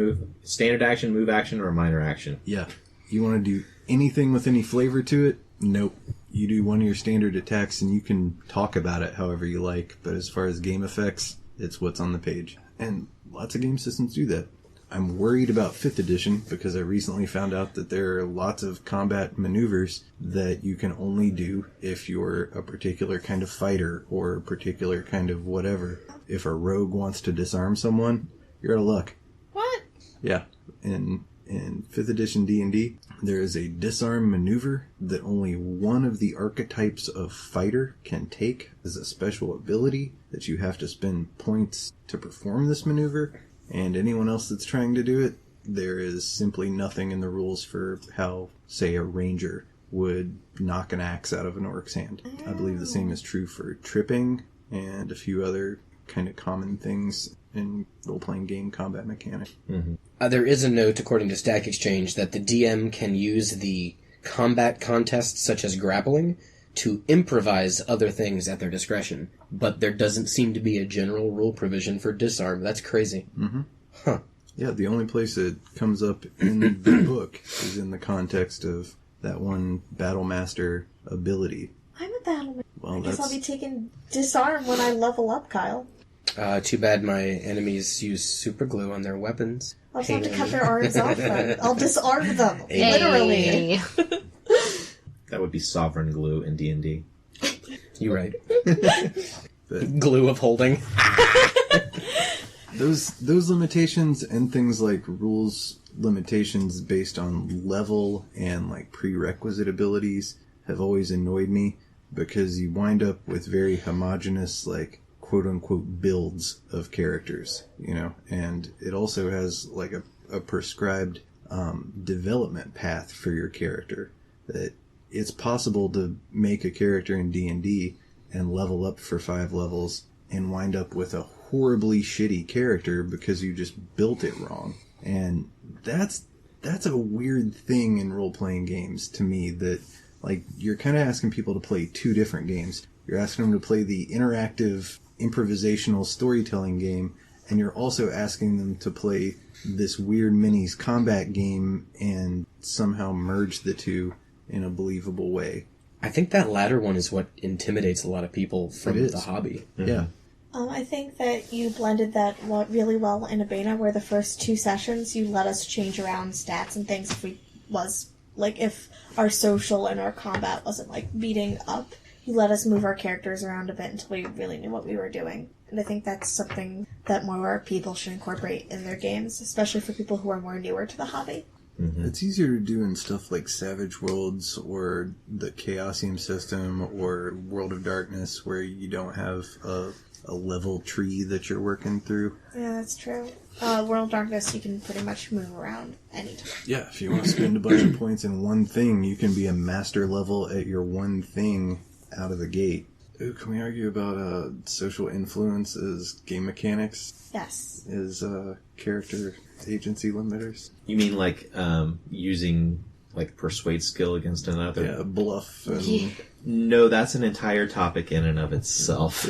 [SPEAKER 2] action, move action, or a minor action?
[SPEAKER 5] Yeah. You want to do anything with any flavor to it? Nope. You do one of your standard attacks and you can talk about it however you like. But as far as game effects, it's what's on the page. And lots of game systems do that. I'm worried about 5th edition because I recently found out that there are lots of combat maneuvers that you can only do if you're a particular kind of fighter or a particular kind of whatever. If a rogue wants to disarm someone, you're out of luck.
[SPEAKER 3] What?
[SPEAKER 5] Yeah. In 5th edition D&D, there is a disarm maneuver that only one of the archetypes of fighter can take as a special ability that you have to spend points to perform this maneuver. And anyone else that's trying to do it, there is simply nothing in the rules for how, say, a ranger would knock an axe out of an orc's hand. I believe the same is true for tripping and a few other kind of common things in role-playing game combat mechanics.
[SPEAKER 2] Mm-hmm.
[SPEAKER 1] There is a note, according to Stack Exchange, that the DM can use the combat contests, such as grappling, to improvise other things at their discretion. But there doesn't seem to be a general rule provision for disarm. That's crazy.
[SPEAKER 5] Mm-hmm.
[SPEAKER 1] Huh.
[SPEAKER 5] Yeah, the only place it comes up in the book is in the context of that one Battlemaster ability.
[SPEAKER 3] I'm a battleman.
[SPEAKER 5] Well,
[SPEAKER 3] I guess I'll be taking disarm when I level up, Kyle.
[SPEAKER 1] Too bad my enemies use super glue on their weapons.
[SPEAKER 3] I'll just have to cut their arms off then. I'll disarm them.
[SPEAKER 4] Hey.
[SPEAKER 3] Literally.
[SPEAKER 2] That would be sovereign glue in D&D.
[SPEAKER 1] You're right.
[SPEAKER 5] But
[SPEAKER 1] Glue of holding.
[SPEAKER 5] those limitations and things like rules limitations based on level and like prerequisite abilities have always annoyed me because you wind up with very homogenous, like, quote-unquote builds of characters, you know, and it also has like a prescribed development path for your character, that it's possible to make a character in D&D and level up for 5 levels and wind up with a horribly shitty character because you just built it wrong. And that's a weird thing in role-playing games to me, that like you're kind of asking people to play 2 different games. You're asking them to play the interactive improvisational storytelling game and you're also asking them to play this weird minis combat game and somehow merge the two in a believable way.
[SPEAKER 1] I think that latter one is what intimidates a lot of people from the hobby.
[SPEAKER 5] Mm-hmm. Yeah.
[SPEAKER 3] I think that you blended that really well in a beta, where the first 2 sessions you let us change around stats and things if our social and our combat wasn't beating up. You let us move our characters around a bit until we really knew what we were doing. And I think that's something that more people should incorporate in their games, especially for people who are more newer to the hobby.
[SPEAKER 5] Mm-hmm. It's easier to do in stuff like Savage Worlds or the Chaosium system or World of Darkness, where you don't have a level tree that you're working through.
[SPEAKER 3] Yeah, that's true. World of Darkness, you can pretty much move around anytime.
[SPEAKER 5] Yeah, if you want to spend a bunch of points in one thing, you can be a master level at your one thing out of the gate. Ooh, can we argue about social influence as game mechanics?
[SPEAKER 3] Yes.
[SPEAKER 5] As character agency limiters?
[SPEAKER 2] You mean using persuade skill against another?
[SPEAKER 5] Yeah, bluff. And...
[SPEAKER 2] No, that's an entire topic in and of itself.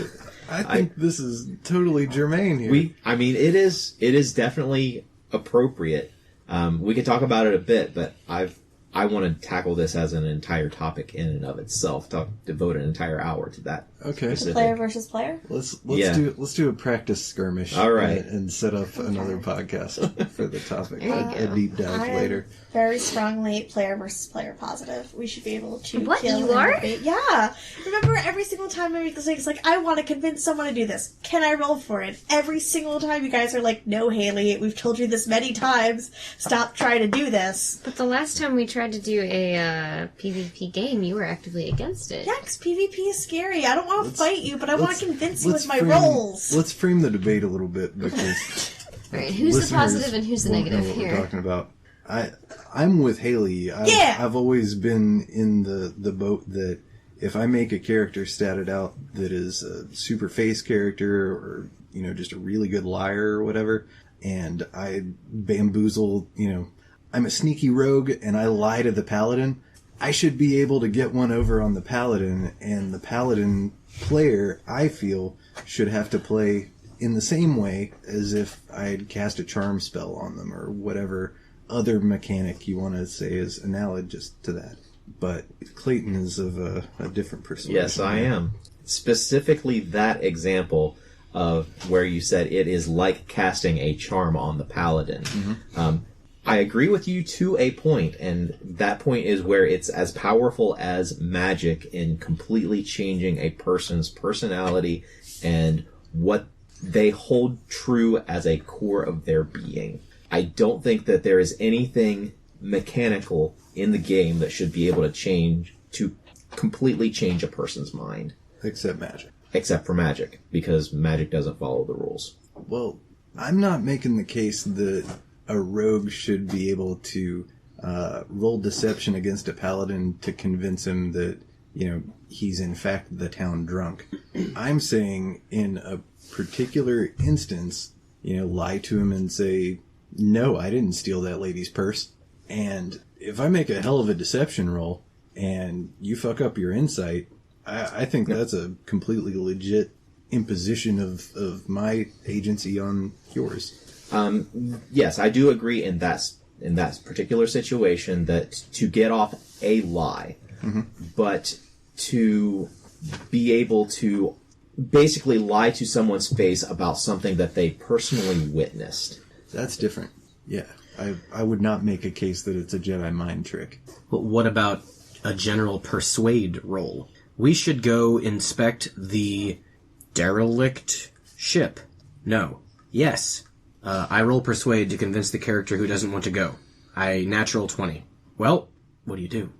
[SPEAKER 5] I think this is totally germane here.
[SPEAKER 2] It is definitely appropriate. We could talk about it a bit, but I want to tackle this as an entire topic in and of itself. Devote an entire hour to that.
[SPEAKER 5] Okay.
[SPEAKER 3] Player versus player.
[SPEAKER 5] Let's do a practice skirmish.
[SPEAKER 2] All right.
[SPEAKER 5] And set up another podcast for the topic. A deep dive later.
[SPEAKER 3] Very strongly player versus player positive. We should be able to.
[SPEAKER 4] What,
[SPEAKER 3] kill
[SPEAKER 4] you
[SPEAKER 3] and
[SPEAKER 4] are?
[SPEAKER 3] debate. Yeah. Remember, every single time I make this, it's I want to convince someone to do this. Can I roll for it? Every single time you guys are like, no, Hayley, we've told you this many times. Stop trying to do this.
[SPEAKER 4] But the last time we tried to do a PvP game, you were actively against it.
[SPEAKER 3] Yeah, because PvP is scary. I don't want to fight you, but I want to convince you with my rolls.
[SPEAKER 5] Let's frame the debate a little bit, because
[SPEAKER 4] Alright, who's the positive and who's the
[SPEAKER 5] won't know
[SPEAKER 4] negative
[SPEAKER 5] what
[SPEAKER 4] here?
[SPEAKER 5] we're talking about. I'm with Hayley. I've always been in the boat that if I make a character statted out that is a super face character or, just a really good liar or whatever, and I bamboozle, I'm a sneaky rogue and I lie to the paladin, I should be able to get one over on the paladin, and the paladin player, I feel, should have to play in the same way as if I had cast a charm spell on them or whatever other mechanic you want to say is analogous to that. But Clayton is of a different persuasion.
[SPEAKER 2] Yes, I am. Specifically that example of where you said it is like casting a charm on the paladin. Mm-hmm. I agree with you to a point, and that point is where it's as powerful as magic in completely changing a person's personality and what they hold true as a core of their being. I don't think that there is anything mechanical in the game that should be able to completely change a person's mind.
[SPEAKER 5] Except magic.
[SPEAKER 2] Except for magic, because magic doesn't follow the rules.
[SPEAKER 5] Well, I'm not making the case that a rogue should be able to roll deception against a paladin to convince him that, he's in fact the town drunk. I'm saying in a particular instance, lie to him and say, no, I didn't steal that lady's purse. And if I make a hell of a deception roll and you fuck up your insight, I think that's a completely legit imposition of my agency on yours.
[SPEAKER 2] Yes, I do agree in that particular situation that to get off a lie, mm-hmm. but to be able to basically lie to someone's face about something that they personally witnessed.
[SPEAKER 5] That's different. Yeah. I would not make a case that it's a Jedi mind trick.
[SPEAKER 1] But what about a general persuade roll? We should go inspect the derelict ship. No. Yes. I roll persuade to convince the character who doesn't want to go. I natural 20. Well, what do you do?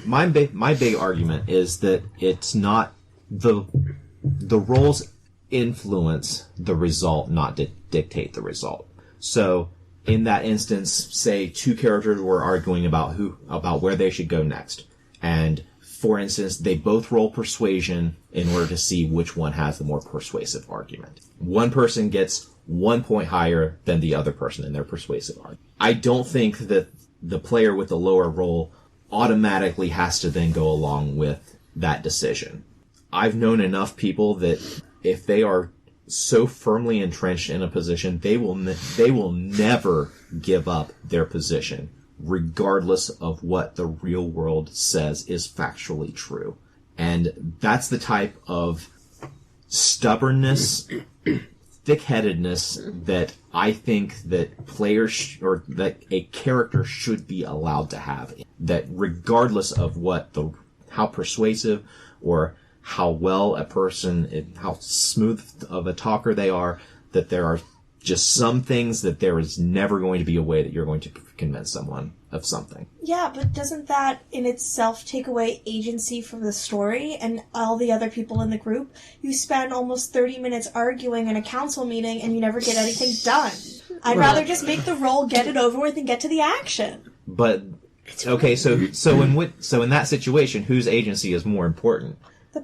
[SPEAKER 2] My big argument is that it's not the roles influence the result, not dictate the result. So in that instance, say two characters were arguing about where they should go next, and for instance, they both roll persuasion in order to see which one has the more persuasive argument. One person gets 1 point higher than the other person in their persuasive argument. I don't think that the player with the lower roll automatically has to then go along with that decision. I've known enough people that if they are so firmly entrenched in a position, they will never give up their position, regardless of what the real world says is factually true. And that's the type of stubbornness, thick-headedness that I think that players or that a character should be allowed to have. That regardless of how persuasive or how well a person, how smooth of a talker they are, that there are just some things that there is never going to be a way that you're going to convince someone of something.
[SPEAKER 3] Yeah, but doesn't that in itself take away agency from the story and all the other people in the group? You spend almost 30 minutes arguing in a council meeting and you never get anything done. I'd rather just make the roll, get it over with, and get to the action.
[SPEAKER 2] But, okay, so in that situation, whose agency is more important?
[SPEAKER 3] The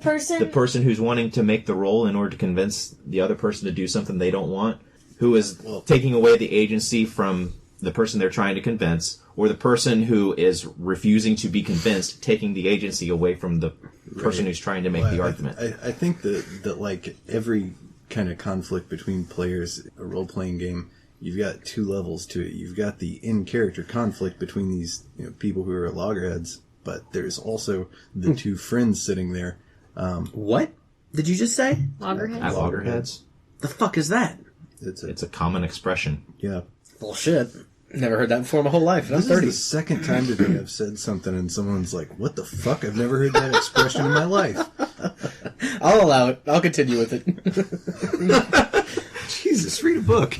[SPEAKER 3] person
[SPEAKER 2] who's wanting to make the roll in order to convince the other person to do something they don't want, who is taking away the agency from the person they're trying to convince, or the person who is refusing to be convinced, taking the agency away from the person who's trying to make the argument.
[SPEAKER 5] I think that like every kind of conflict between players, a role-playing game, you've got two levels to it. You've got the in-character conflict between these people who are loggerheads, but there's also the two friends sitting there.
[SPEAKER 1] What did you just say?
[SPEAKER 4] Loggerheads?
[SPEAKER 2] At loggerheads?
[SPEAKER 1] The fuck is that?
[SPEAKER 2] It's a common expression.
[SPEAKER 5] Yeah.
[SPEAKER 1] Bullshit. Never heard that before my whole life. I'm
[SPEAKER 5] This
[SPEAKER 1] 30.
[SPEAKER 5] is the second time today I've said something and someone's like, what the fuck? I've never heard that expression in my life.
[SPEAKER 1] I'll allow it. I'll continue with it.
[SPEAKER 5] Jesus, read a book.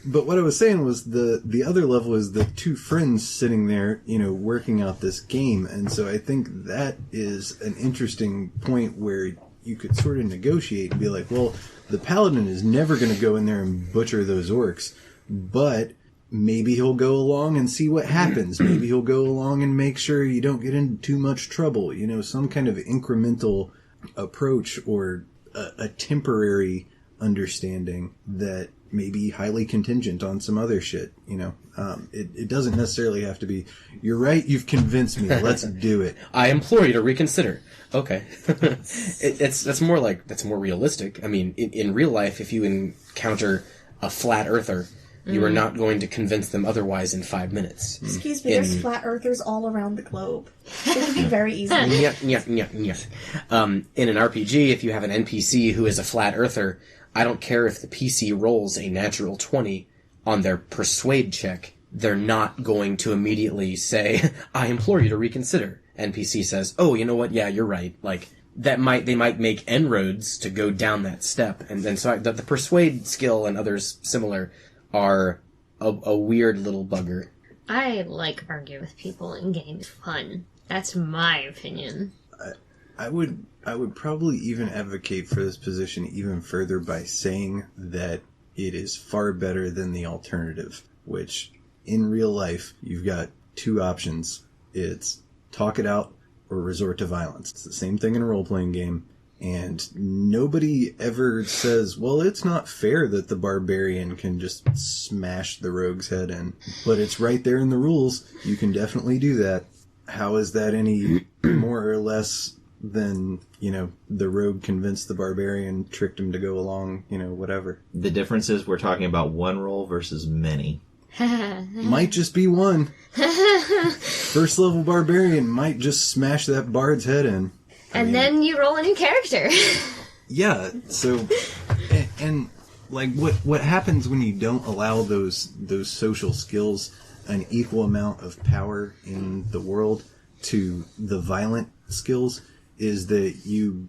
[SPEAKER 5] But what I was saying was the other level is the two friends sitting there, working out this game. And so I think that is an interesting point where you could sort of negotiate and be like, well, the paladin is never going to go in there and butcher those orcs, but maybe he'll go along and see what happens. Maybe he'll go along and make sure you don't get into too much trouble. Some kind of incremental approach or a temporary understanding that may be highly contingent on some other shit. It doesn't necessarily have to be, you're right, you've convinced me, let's do it.
[SPEAKER 1] I implore you to reconsider. Okay. That's more realistic. I mean, in real life, if you encounter a flat earther, you are not going to convince them otherwise in 5 minutes.
[SPEAKER 3] Excuse me, there's flat earthers all around the globe. It can be very easy.
[SPEAKER 1] In an RPG, if you have an NPC who is a flat earther, I don't care if the PC rolls a natural 20 on their persuade check, they're not going to immediately say, I implore you to reconsider. NPC says, oh, you know what, yeah, you're right. Like, they might make inroads to go down that step. And then so the persuade skill and others similar are a weird little bugger.
[SPEAKER 4] I like arguing with people in games. Fun. That's my opinion.
[SPEAKER 5] I would probably even advocate for this position even further by saying that it is far better than the alternative, which in real life you've got two options. It's talk it out or resort to violence. It's the same thing in a role-playing game, and nobody ever says, well, it's not fair that the barbarian can just smash the rogue's head in, but it's right there in the rules. You can definitely do that. How is that any more or less than, the rogue convinced the barbarian, tricked him to go along, whatever?
[SPEAKER 2] The difference is we're talking about one roll versus many.
[SPEAKER 5] Might just be one. First level barbarian might just smash that bard's head in.
[SPEAKER 4] And then you roll a new character.
[SPEAKER 5] Yeah, so and like what happens when you don't allow those social skills an equal amount of power in the world to the violent skills is that you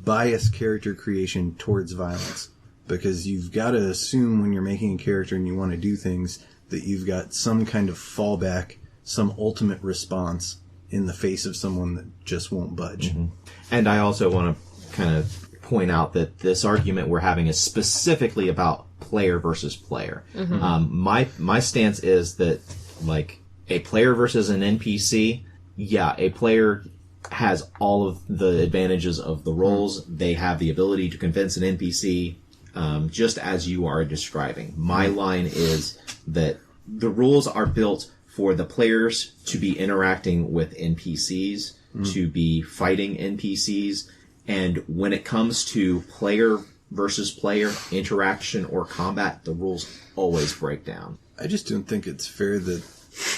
[SPEAKER 5] bias character creation towards violence, because you've got to assume when you're making a character and you want to do things that you've got some kind of fallback, some ultimate response in the face of someone that just won't budge.
[SPEAKER 2] Mm-hmm. And I also want to kind of point out that this argument we're having is specifically about player versus player. Mm-hmm. My stance is that, like, a player versus an NPC, yeah, a player has all of the advantages of the roles. They have the ability to convince an NPC, just as you are describing. My line is that the rules are built for the players to be interacting with NPCs, to be fighting NPCs, And when it comes to player versus player interaction or combat, the rules always break down.
[SPEAKER 5] I just don't think it's fair that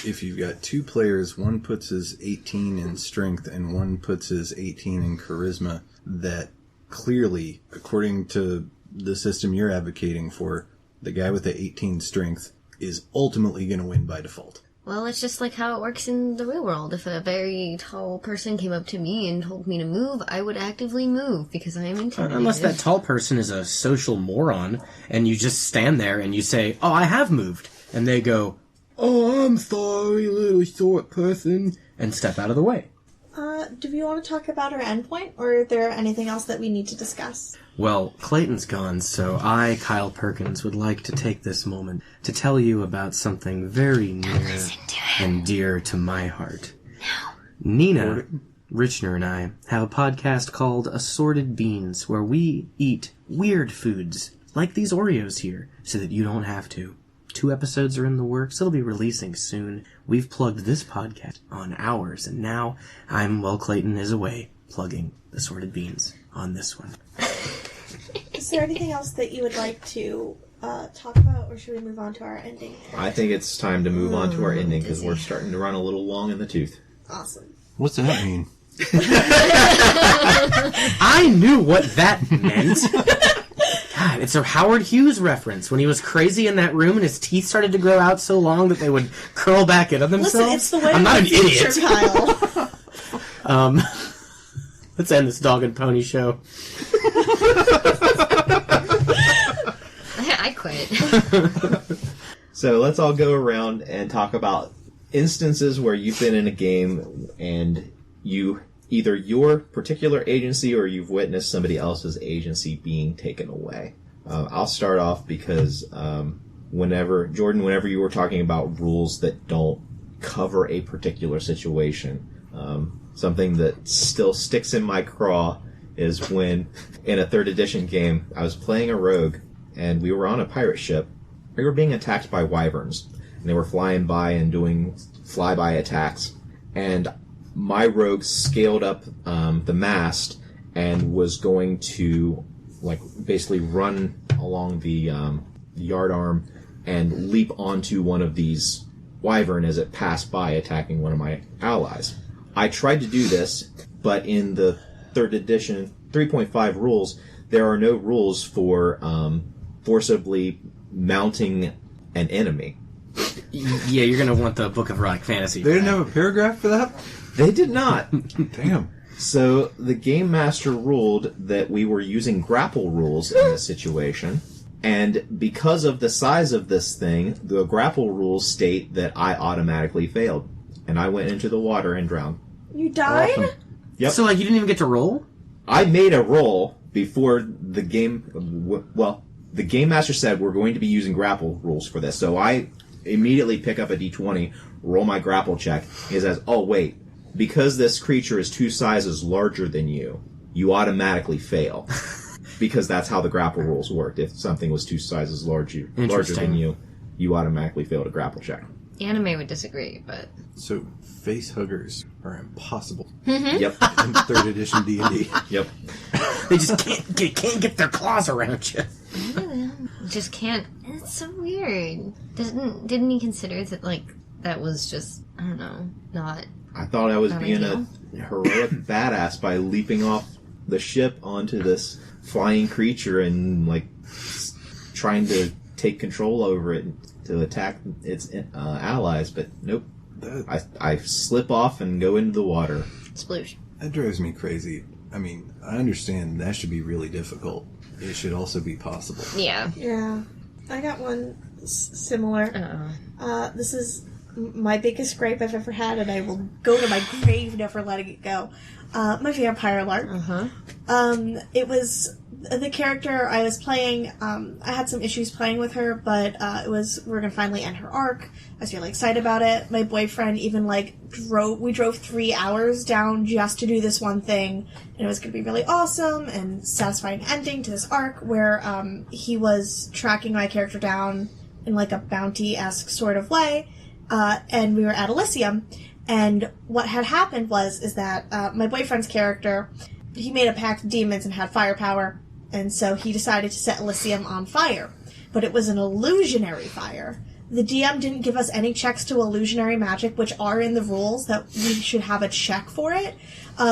[SPEAKER 5] if you've got two players, one puts his 18 in strength and one puts his 18 in charisma, that clearly, according to the system you're advocating for, the guy with the 18 strength is ultimately going to win by default.
[SPEAKER 4] Well, it's just like how it works in the real world. If a very tall person came up to me and told me to move, I would actively move because I am intimidated.
[SPEAKER 1] Unless that tall person is a social moron, and you just stand there and you say, "Oh, I have moved," and they go, "Oh, I'm sorry, little short person," and step out of the way.
[SPEAKER 3] Do we want to talk about our endpoint, or is there anything else that we need to discuss?
[SPEAKER 1] Well, Clayton's gone, so I, Kyle Perkins, would like to take this moment to tell you about something very near and dear to my heart. Nina Richner and I have a podcast called Assorted Beans, where we eat weird foods, like these Oreos here, so that you don't have to. 2 episodes are in the works. It'll be releasing soon. We've plugged this podcast on ours, and now Clayton is away plugging Assorted Beans on this one.
[SPEAKER 3] Is there anything else that you would like to talk about, or should we move on to our ending?
[SPEAKER 2] I think it's time to move on to our ending because we're starting to run a little long in the tooth.
[SPEAKER 3] Awesome.
[SPEAKER 5] What's that mean?
[SPEAKER 1] I knew what that meant. God, it's a Howard Hughes reference when he was crazy in that room and his teeth started to grow out so long that they would curl back into themselves.
[SPEAKER 3] Listen, it's the way
[SPEAKER 1] I'm not an
[SPEAKER 3] future,
[SPEAKER 1] idiot.
[SPEAKER 3] Kyle.
[SPEAKER 1] Let's end this dog and pony show.
[SPEAKER 4] I quit.
[SPEAKER 2] So let's all go around and talk about instances where you've been in a game and you either your particular agency or you've witnessed somebody else's agency being taken away. I'll start off because whenever you were talking about rules that don't cover a particular situation, something that still sticks in my craw is when in a 3rd edition game I was playing a rogue and we were on a pirate ship. We were being attacked by wyverns and they were flying by and doing flyby attacks, and my rogue scaled up the mast and was going to basically run along the yard arm and leap onto one of these wyvern as it passed by, attacking one of my allies. I tried to do this, but in the 3rd edition 3.5 rules, there are no rules for forcibly mounting an enemy.
[SPEAKER 1] Yeah, you're going to want the Book of Erotic Fantasy.
[SPEAKER 5] They didn't have a paragraph for that?
[SPEAKER 2] They did not.
[SPEAKER 5] Damn.
[SPEAKER 2] So the game master ruled that we were using grapple rules in this situation, and because of the size of this thing, the grapple rules state that I automatically failed, and I went into the water and drowned.
[SPEAKER 3] You died?
[SPEAKER 2] Awesome. Yep.
[SPEAKER 1] So, you didn't even get to roll?
[SPEAKER 2] I made a roll before the game... Well, the game master said we're going to be using grapple rules for this, so I immediately pick up a d20, roll my grapple check. He says, "Oh, wait. Because this creature is 2 sizes larger than you, you automatically fail." Because that's how the grapple rules worked. If something was 2 sizes larger than you, you automatically failed a grapple check.
[SPEAKER 4] Anime would disagree, but...
[SPEAKER 5] So, face huggers are impossible
[SPEAKER 4] Mm-hmm.
[SPEAKER 2] Yep.
[SPEAKER 5] in 3rd edition D&D.
[SPEAKER 2] Yep.
[SPEAKER 1] They just can't get their claws around you.
[SPEAKER 4] Just can't... It's so weird. Didn't he consider that, that was just, I don't know, not...
[SPEAKER 2] I thought I was
[SPEAKER 4] Not
[SPEAKER 2] being
[SPEAKER 4] ideal.
[SPEAKER 2] a heroic badass by leaping off the ship onto this flying creature and trying to take control over it to attack its allies, but nope. I slip off and go into the water.
[SPEAKER 4] Sploosh.
[SPEAKER 5] That drives me crazy. I mean, I understand that should be really difficult. It should also be possible.
[SPEAKER 4] Yeah.
[SPEAKER 3] Yeah. I got one similar.
[SPEAKER 4] Uh-oh.
[SPEAKER 3] This is my biggest gripe I've ever had, and I will go to my grave never letting it go. My vampire lark.
[SPEAKER 4] Uh-huh.
[SPEAKER 3] It was the character I was playing. I had some issues playing with her, but we're gonna finally end her arc. I was really excited about it. My boyfriend even drove 3 hours down just to do this one thing, and it was gonna be really awesome and satisfying ending to this arc where he was tracking my character down in a bounty-esque sort of way. And we were at Elysium, and what had happened is that my boyfriend's character he made a pact with demons and had firepower, and so he decided to set Elysium on fire. But it was an illusionary fire. The DM didn't give us any checks to illusionary magic, which are in the rules that we should have a check for it.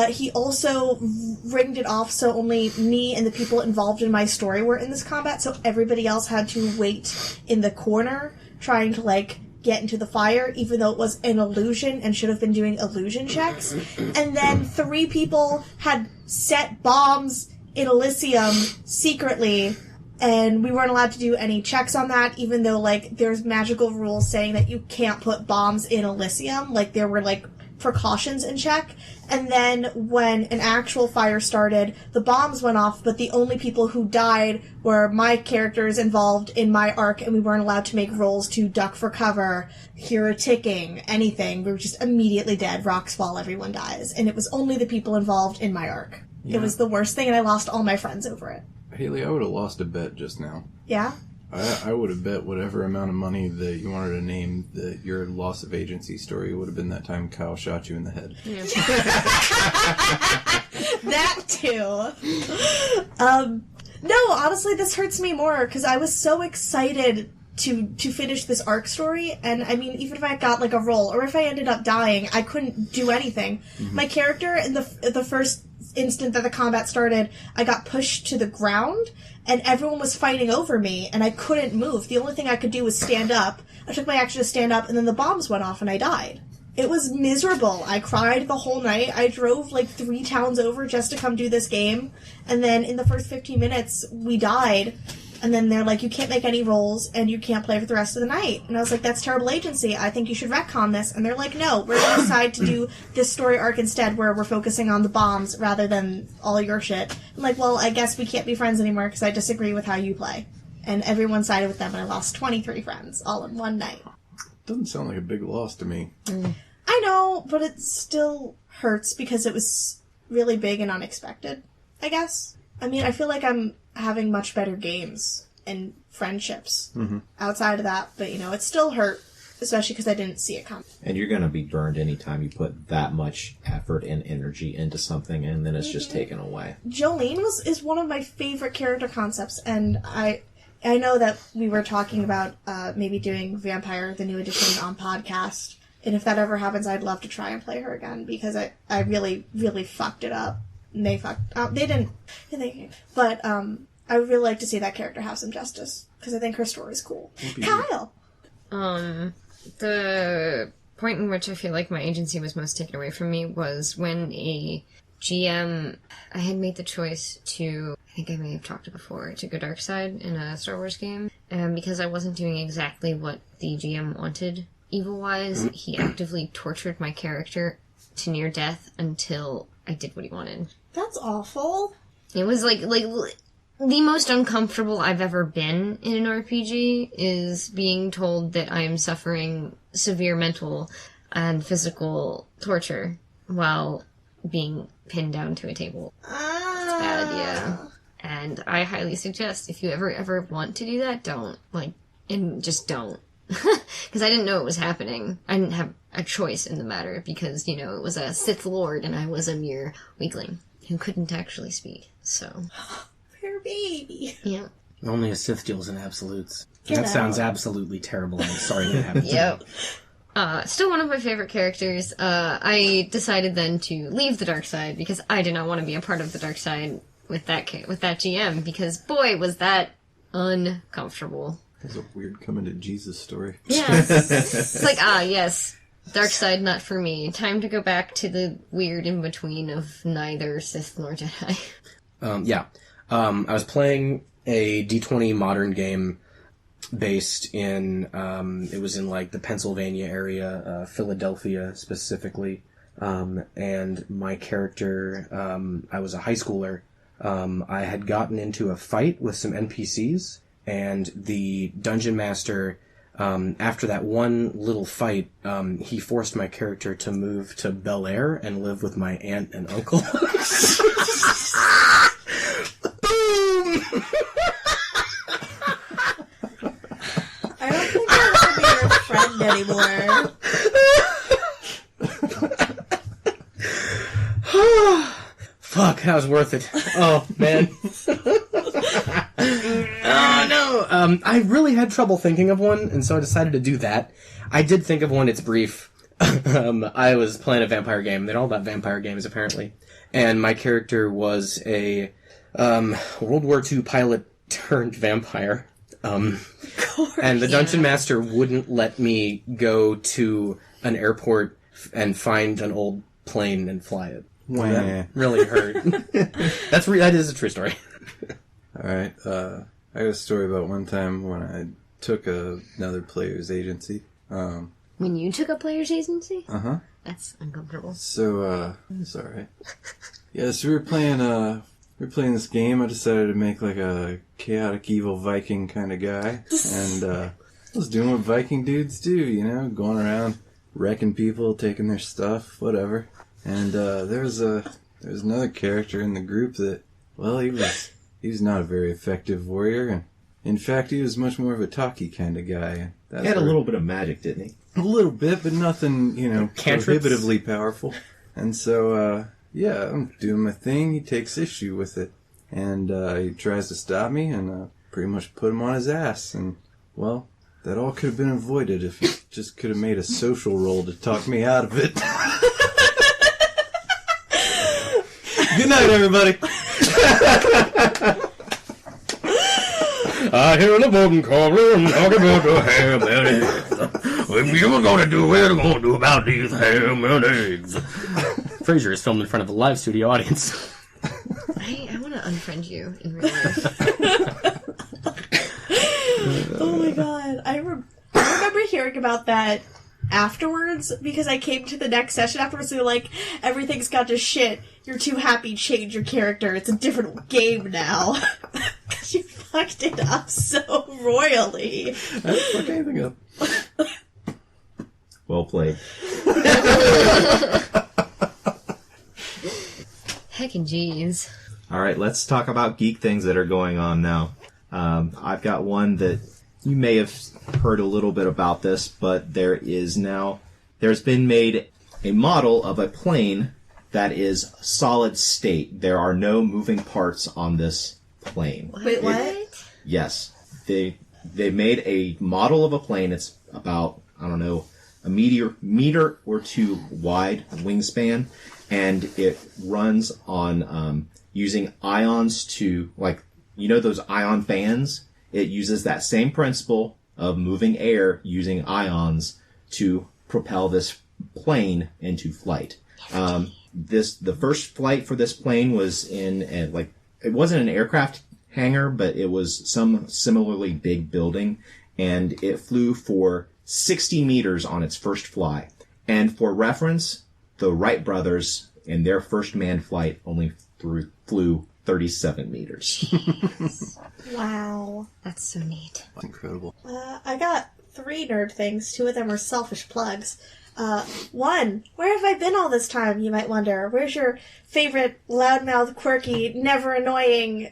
[SPEAKER 3] He also ringed it off so only me and the people involved in my story were in this combat, so everybody else had to wait in the corner trying to, like, get into the fire, even though it was an illusion and should have been doing illusion checks. And then 3 people had set bombs in Elysium secretly, and we weren't allowed to do any checks on that, even though, like, there's magical rules saying that you can't put bombs in Elysium. Like, there were, like, precautions in check. And then when an actual fire started, the bombs went off, but the only people who died were my characters involved in my arc, and we weren't allowed to make rolls to duck for cover, hear a ticking, anything. We were just immediately dead. Rocks fall, everyone dies. And it was only the people involved in my arc. Yeah. It was the worst thing, and I lost all my friends over it.
[SPEAKER 5] Haley, I would have lost a bet just now.
[SPEAKER 3] Yeah?
[SPEAKER 5] I would have bet whatever amount of money that you wanted to name that your loss of agency story would have been that time Kyle shot you in the head.
[SPEAKER 4] Yeah.
[SPEAKER 3] That too. No, honestly, this hurts me more because I was so excited to finish this arc story, and I mean, even if I got like a roll or if I ended up dying, I couldn't do anything. Mm-hmm. My character in the first instant that the combat started, I got pushed to the ground, and everyone was fighting over me, and I couldn't move. The only thing I could do was stand up. I took my action to stand up, and then the bombs went off, and I died. It was miserable. I cried the whole night. I drove like 3 towns over just to come do this game, and then in the first 15 minutes, we died. And then they're like, you can't make any rolls, and you can't play for the rest of the night. And I was like, that's terrible agency. I think you should retcon this. And they're like, no, we're going to decide to do this story arc instead, where we're focusing on the bombs rather than all your shit. I'm like, well, I guess we can't be friends anymore because I disagree with how you play. And everyone sided with them, and I lost 23 friends all in one night.
[SPEAKER 5] Doesn't sound like a big loss to me.
[SPEAKER 3] I know, but it still hurts because it was really big and unexpected, I guess. I mean, I feel like I'm having much better games and friendships outside of that, but, you know, it still hurt, especially because I didn't see it coming.
[SPEAKER 2] And you're going to be burned anytime you put that much effort and energy into something, and then it's just taken away.
[SPEAKER 3] Jolene is one of my favorite character concepts, and I know that we were talking about maybe doing Vampire, the new edition, on podcast, and if that ever happens, I'd love to try and play her again, because I really, really fucked it up. They fucked up. They didn't. But I would really like to see that character have some justice, because I think her story's cool. Kyle!
[SPEAKER 4] The point in which I feel like my agency was most taken away from me was when a GM... I had made the choice to... I think I may have talked before, to go dark side in a Star Wars game, and because I wasn't doing exactly what the GM wanted evil-wise, he actively tortured my character to near death until I did what he wanted.
[SPEAKER 3] That's awful.
[SPEAKER 4] It was like the most uncomfortable I've ever been in an RPG is being told that I am suffering severe mental and physical torture while being pinned down to a table. It's bad, yeah. And I highly suggest if you ever want to do that, don't. And just don't. Because I didn't know it was happening. I didn't have a choice in the matter because, you know, it was a Sith Lord and I was a mere weakling who couldn't actually speak, so...
[SPEAKER 3] Poor baby.
[SPEAKER 4] Yeah.
[SPEAKER 1] Only a Sith deals in absolutes.
[SPEAKER 3] Get
[SPEAKER 1] That
[SPEAKER 3] out.
[SPEAKER 1] sounds absolutely terrible. I'm sorry that happened to
[SPEAKER 4] Yep. Still one of my favorite characters. I decided then to leave the dark side because I did not want to be a part of the dark side with that GM because, boy, was that uncomfortable.
[SPEAKER 5] It's a weird coming to Jesus story.
[SPEAKER 4] Yeah. It's like, yes, dark side not for me. Time to go back to the weird in-between of neither Sith nor Jedi.
[SPEAKER 1] I was playing a D20 modern game based in, it was in like the Pennsylvania area, Philadelphia specifically. And my character, I was a high schooler. I had gotten into a fight with some NPCs, and the dungeon master, after that one little fight, he forced my character to move to Bel Air and live with my aunt and uncle. Boom!
[SPEAKER 3] I don't think I want to be your friend anymore.
[SPEAKER 1] Fuck, that was worth it. Oh, man. Oh, no. I really had trouble thinking of one, and so I decided to do that. I did think of one, it's brief. I was playing a vampire game. They're all about vampire games, apparently. And my character was a World War II pilot turned vampire. And the dungeon master wouldn't let me go to an airport and find an old plane and fly it.
[SPEAKER 5] Wah.
[SPEAKER 1] That really hurt. That is a true story.
[SPEAKER 5] Alright, I got a story about one time when I took another player's agency.
[SPEAKER 4] When you took a player's agency?
[SPEAKER 5] Uh-huh.
[SPEAKER 4] That's uncomfortable.
[SPEAKER 5] So, it's alright. Yeah, so we were playing this game. I decided to make like a chaotic evil Viking kind of guy. And, I was doing what Viking dudes do, you know, going around wrecking people, taking their stuff, whatever. And, there was another character in the group that, well, he was not a very effective warrior. And in fact, he was much more of a talky kind of guy.
[SPEAKER 2] He had a little bit of magic, didn't he?
[SPEAKER 5] A little bit, but nothing, you know,
[SPEAKER 1] Cantrips?
[SPEAKER 5] prohibitively powerful. And so, yeah, I'm doing my thing. He takes issue with it. And he tries to stop me, and pretty much put him on his ass. And, well, that all could have been avoided if he just could have made a social roll to talk me out of it. Good night, everybody.
[SPEAKER 1] I hear the voting caller and talking about the ham and eggs. If you were going to do it, we're going to do about these ham and eggs. Frasier is filmed in front of a live studio audience.
[SPEAKER 4] I want to unfriend you in real life.
[SPEAKER 3] Oh my god. I remember hearing about that afterwards because I came to the next session afterwards and they're like, everything's gone to shit. You're too happy, change your character. It's a different game now. Because you fucked it up so royally.
[SPEAKER 5] I didn't fuck anything up.
[SPEAKER 2] Well played.
[SPEAKER 4] Heckin' jeez.
[SPEAKER 2] All right, let's talk about geek things that are going on now. I've got one that you may have heard a little bit about this, but there's been made a model of a plane that is solid state. There are no moving parts on this plane.
[SPEAKER 3] Wait, what?
[SPEAKER 2] Yes. They made a model of a plane. It's about, I don't know, a meter or two wide wingspan, and it runs on using ions to, like, you know those ion fans? It uses that same principle of moving air using ions to propel this plane into flight. The first flight for this plane was in it wasn't an aircraft hangar, but it was some similarly big building, and it flew for 60 meters on its first fly. And for reference, the Wright brothers in their first manned flight only flew 37 meters.
[SPEAKER 3] Wow.
[SPEAKER 4] That's so neat.
[SPEAKER 5] That's incredible.
[SPEAKER 3] I got 3 nerd things. 2 of them are selfish plugs. 1, where have I been all this time, you might wonder? Where's your favorite loudmouth, quirky, never annoying,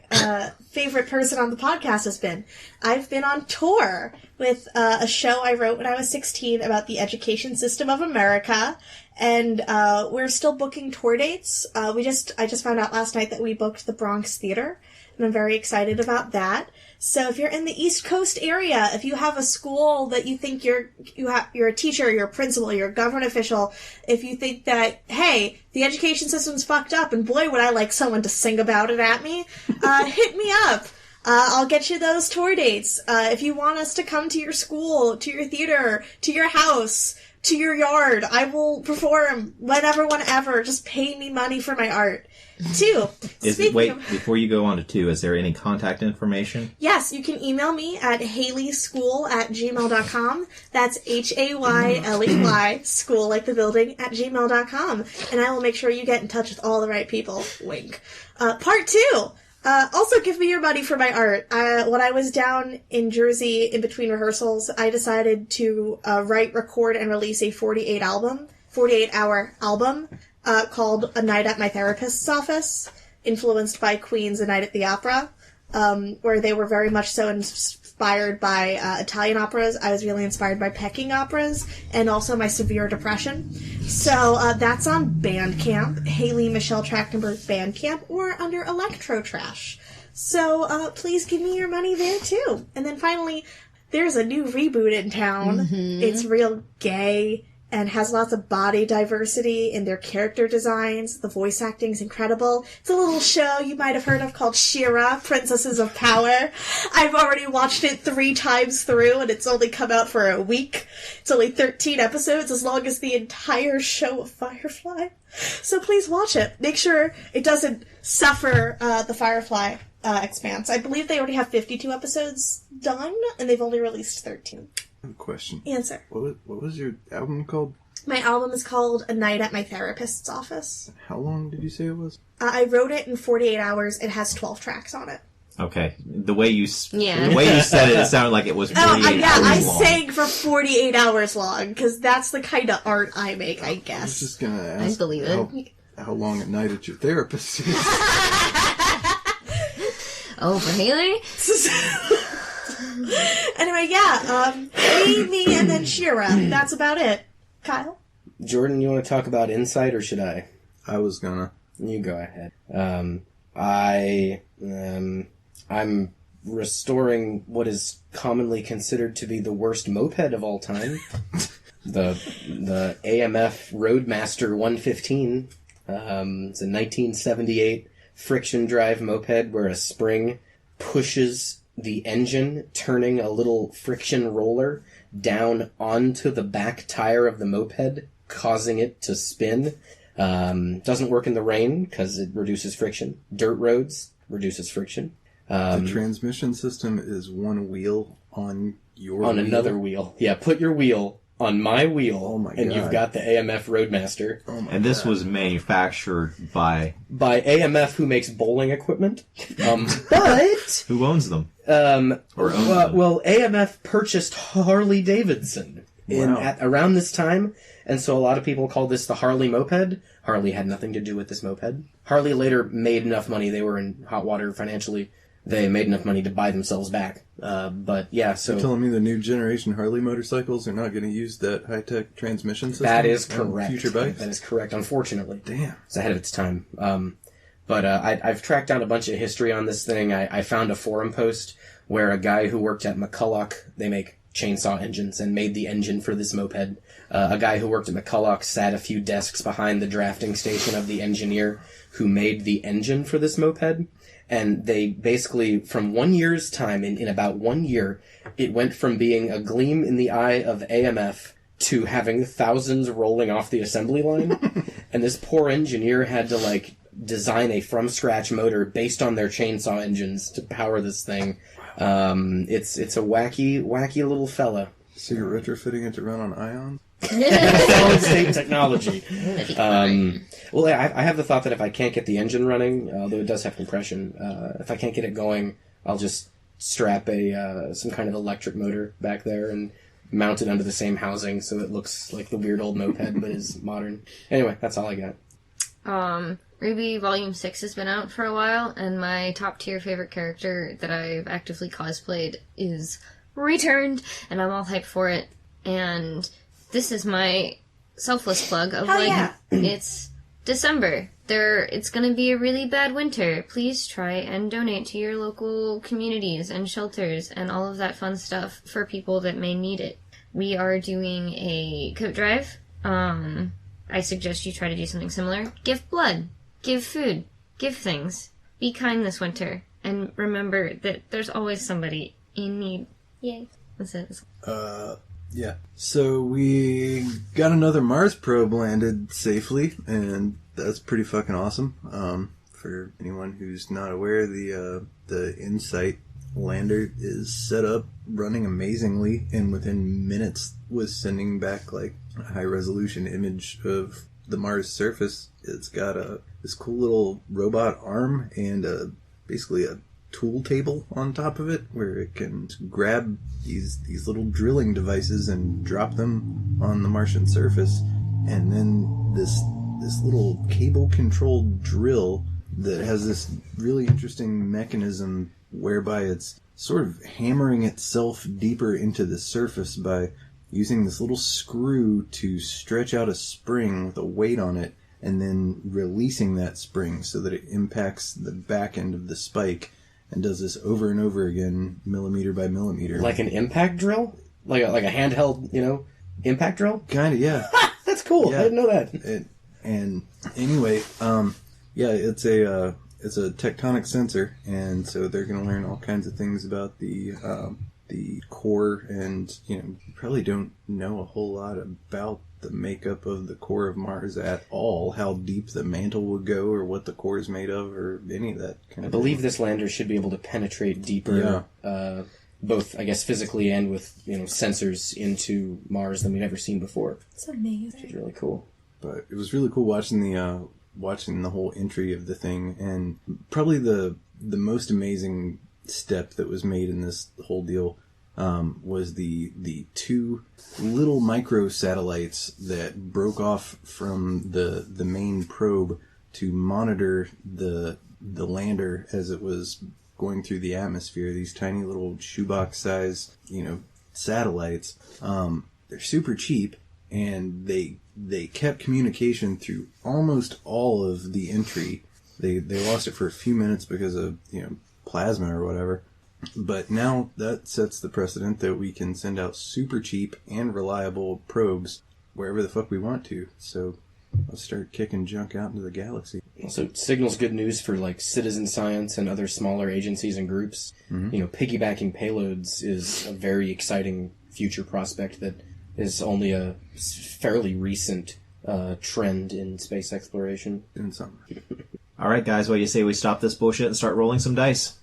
[SPEAKER 3] favorite person on the podcast has been? I've been on tour with a show I wrote when I was 16 about the education system of America, and we're still booking tour dates. I just found out last night that we booked the Bronx Theater, and I'm very excited about that. So if you're in the East Coast area, if you have a school that you think you're a teacher, you're a principal, you're a government official, if you think that, hey, the education system's fucked up and boy would I like someone to sing about it at me, hit me up. I'll get you those tour dates. If you want us to come to your school, to your theater, to your house, to your yard, I will perform whenever. Just pay me money for my art. 2.
[SPEAKER 2] Before you go on to 2, is there any contact information?
[SPEAKER 3] Yes, you can email me at hayleyschool@gmail.com. That's HAYLEY, school like the building, @gmail.com. And I will make sure you get in touch with all the right people. Wink. Part 2. Also give me your money for my art. When I was down in Jersey in between rehearsals, I decided to write, record, and release a 48-hour album called A Night at My Therapist's Office, influenced by Queen's A Night at the Opera, where they were very much so inspired by Italian operas. I was really inspired by Peking operas and also my severe depression. So that's on Bandcamp, Hayley Michelle Trachtenberg Bandcamp, or under Electro Trash. So please give me your money there too. And then finally, there's a new reboot in town. It's real gay and has lots of body diversity in their character designs. The voice acting's incredible. It's a little show you might have heard of called She-Ra, Princesses of Power. I've already watched it 3 times through, and it's only come out for a week. It's only 13 episodes, as long as the entire show of Firefly. So please watch it. Make sure it doesn't suffer the Firefly expanse. I believe they already have 52 episodes done, and they've only released 13.
[SPEAKER 5] I have a question.
[SPEAKER 3] Answer.
[SPEAKER 5] What was your album called?
[SPEAKER 3] My album is called A Night at My Therapist's Office.
[SPEAKER 5] How long did you say it was?
[SPEAKER 3] I wrote it in 48 hours. It has 12 tracks on it.
[SPEAKER 2] Okay. The way you said it, it sounded like it was 48 hours long.
[SPEAKER 3] I sang for 48 hours long, because that's the kind of art I make, I guess.
[SPEAKER 5] I was just going to ask
[SPEAKER 4] I believe it.
[SPEAKER 5] How long at night at your therapist is.
[SPEAKER 4] Oh, for Hayley?
[SPEAKER 3] Anyway, me, and then She-Ra. That's about it. Kyle?
[SPEAKER 1] Jordan, you want to talk about Insight, or should I?
[SPEAKER 5] I was gonna.
[SPEAKER 1] You go ahead. I'm restoring what is commonly considered to be the worst moped of all time. the AMF Roadmaster 115. It's a 1978 friction drive moped where a spring pushes the engine, turning a little friction roller down onto the back tire of the moped, causing it to spin. Doesn't work in the rain because it reduces friction. Dirt roads reduces friction.
[SPEAKER 5] The transmission system is one wheel on your wheel?
[SPEAKER 1] Another wheel. Yeah, put your wheel on my wheel, and you've got the AMF Roadmaster.
[SPEAKER 2] And this was manufactured by
[SPEAKER 1] AMF, who makes bowling equipment. But
[SPEAKER 2] who owns them? Them?
[SPEAKER 1] AMF purchased Harley Davidson around this time, and so a lot of people call this the Harley moped. Harley had nothing to do with this moped. Harley later made enough money; they were in hot water financially. They made enough money to buy themselves back. So...
[SPEAKER 5] You're telling me the new generation Harley motorcycles are not going to use that high-tech transmission system?
[SPEAKER 1] That is correct.
[SPEAKER 5] Future bikes?
[SPEAKER 1] That is correct, unfortunately.
[SPEAKER 5] Damn.
[SPEAKER 1] It's ahead of its time. I've tracked down a bunch of history on this thing. I found a forum post where a guy who worked at McCulloch, they make chainsaw engines, and made the engine for this moped. A guy who worked at McCulloch sat a few desks behind the drafting station of the engineer who made the engine for this moped. And they basically, from 1 year's time, in about 1 year, it went from being a gleam in the eye of AMF to having thousands rolling off the assembly line. And this poor engineer had to, design a from-scratch motor based on their chainsaw engines to power this thing. It's a wacky little fella.
[SPEAKER 5] So you're retrofitting it to run on ions?
[SPEAKER 1] Solid state technology. I have the thought that if I can't get the engine running, although it does have compression, if I can't get it going, I'll just strap some kind of electric motor back there and mount it under the same housing so it looks like the weird old moped but is modern. Anyway, that's all I got.
[SPEAKER 4] Ruby Volume 6 has been out for a while, and my top tier favorite character that I've actively cosplayed is returned, and I'm all hyped for it. And this is my selfless plug of it's December. It's gonna be a really bad winter. Please try and donate to your local communities and shelters and all of that fun stuff for people that may need it. We are doing a coat drive. I suggest you try to do something similar. Give blood. Give food. Give things. Be kind this winter. And remember that there's always somebody in need. Yay. That's it.
[SPEAKER 5] Yeah. So we got another Mars probe landed safely, and that's pretty fucking awesome. For anyone who's not aware, the InSight lander is set up, running amazingly, and within minutes was sending back a high-resolution image of the Mars surface. It's got this cool little robot arm and basically a tool table on top of it where it can grab these little drilling devices and drop them on the Martian surface, and then this little cable controlled drill that has this really interesting mechanism whereby it's sort of hammering itself deeper into the surface by using this little screw to stretch out a spring with a weight on it, and then releasing that spring so that it impacts the back end of the spike, and does this over and over again, millimeter by millimeter.
[SPEAKER 1] Like an impact drill? Like a handheld, impact drill?
[SPEAKER 5] Kind of, yeah.
[SPEAKER 1] That's cool.
[SPEAKER 5] Yeah.
[SPEAKER 1] I didn't know that.
[SPEAKER 5] And anyway, it's a tectonic sensor, and so they're going to learn all kinds of things about the core, and you probably don't know a whole lot about the makeup of the core of Mars at all, how deep the mantle would go, or what the core is made of, or any of that kind
[SPEAKER 1] I
[SPEAKER 5] of
[SPEAKER 1] believe
[SPEAKER 5] thing.
[SPEAKER 1] this lander should be able to penetrate deeper, both, I guess, physically and with sensors into Mars than we've ever seen before.
[SPEAKER 3] It's amazing.
[SPEAKER 1] Which is really cool.
[SPEAKER 5] But it was really cool watching the whole entry of the thing, and probably the most amazing step that was made in this whole deal was the two little micro satellites that broke off from the main probe to monitor the lander as it was going through the atmosphere. These tiny little shoebox size satellites. They're super cheap, and they kept communication through almost all of the entry. They lost it for a few minutes because of plasma or whatever. But now that sets the precedent that we can send out super cheap and reliable probes wherever the fuck we want to. So let's start kicking junk out into the galaxy.
[SPEAKER 1] Also, it signals good news for citizen science and other smaller agencies and groups. Mm-hmm. Piggybacking payloads is a very exciting future prospect that is only a fairly recent trend in space exploration.
[SPEAKER 5] Doing something.
[SPEAKER 2] All right, guys, what do you say we stop this bullshit and start rolling some dice?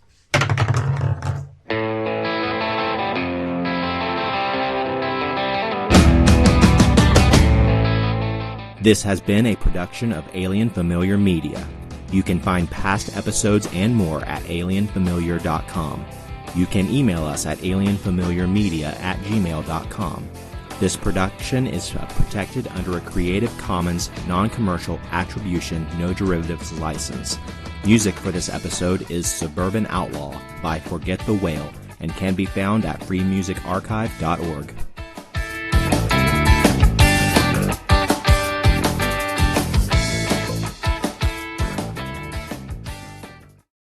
[SPEAKER 6] This has been a production of Alien Familiar Media. You can find past episodes and more at alienfamiliar.com. You can email us at alienfamiliarmedia@gmail.com. This production is protected under a Creative Commons non-commercial attribution, no derivatives license. Music for this episode is Suburban Outlaw by Forget the Whale and can be found at freemusicarchive.org.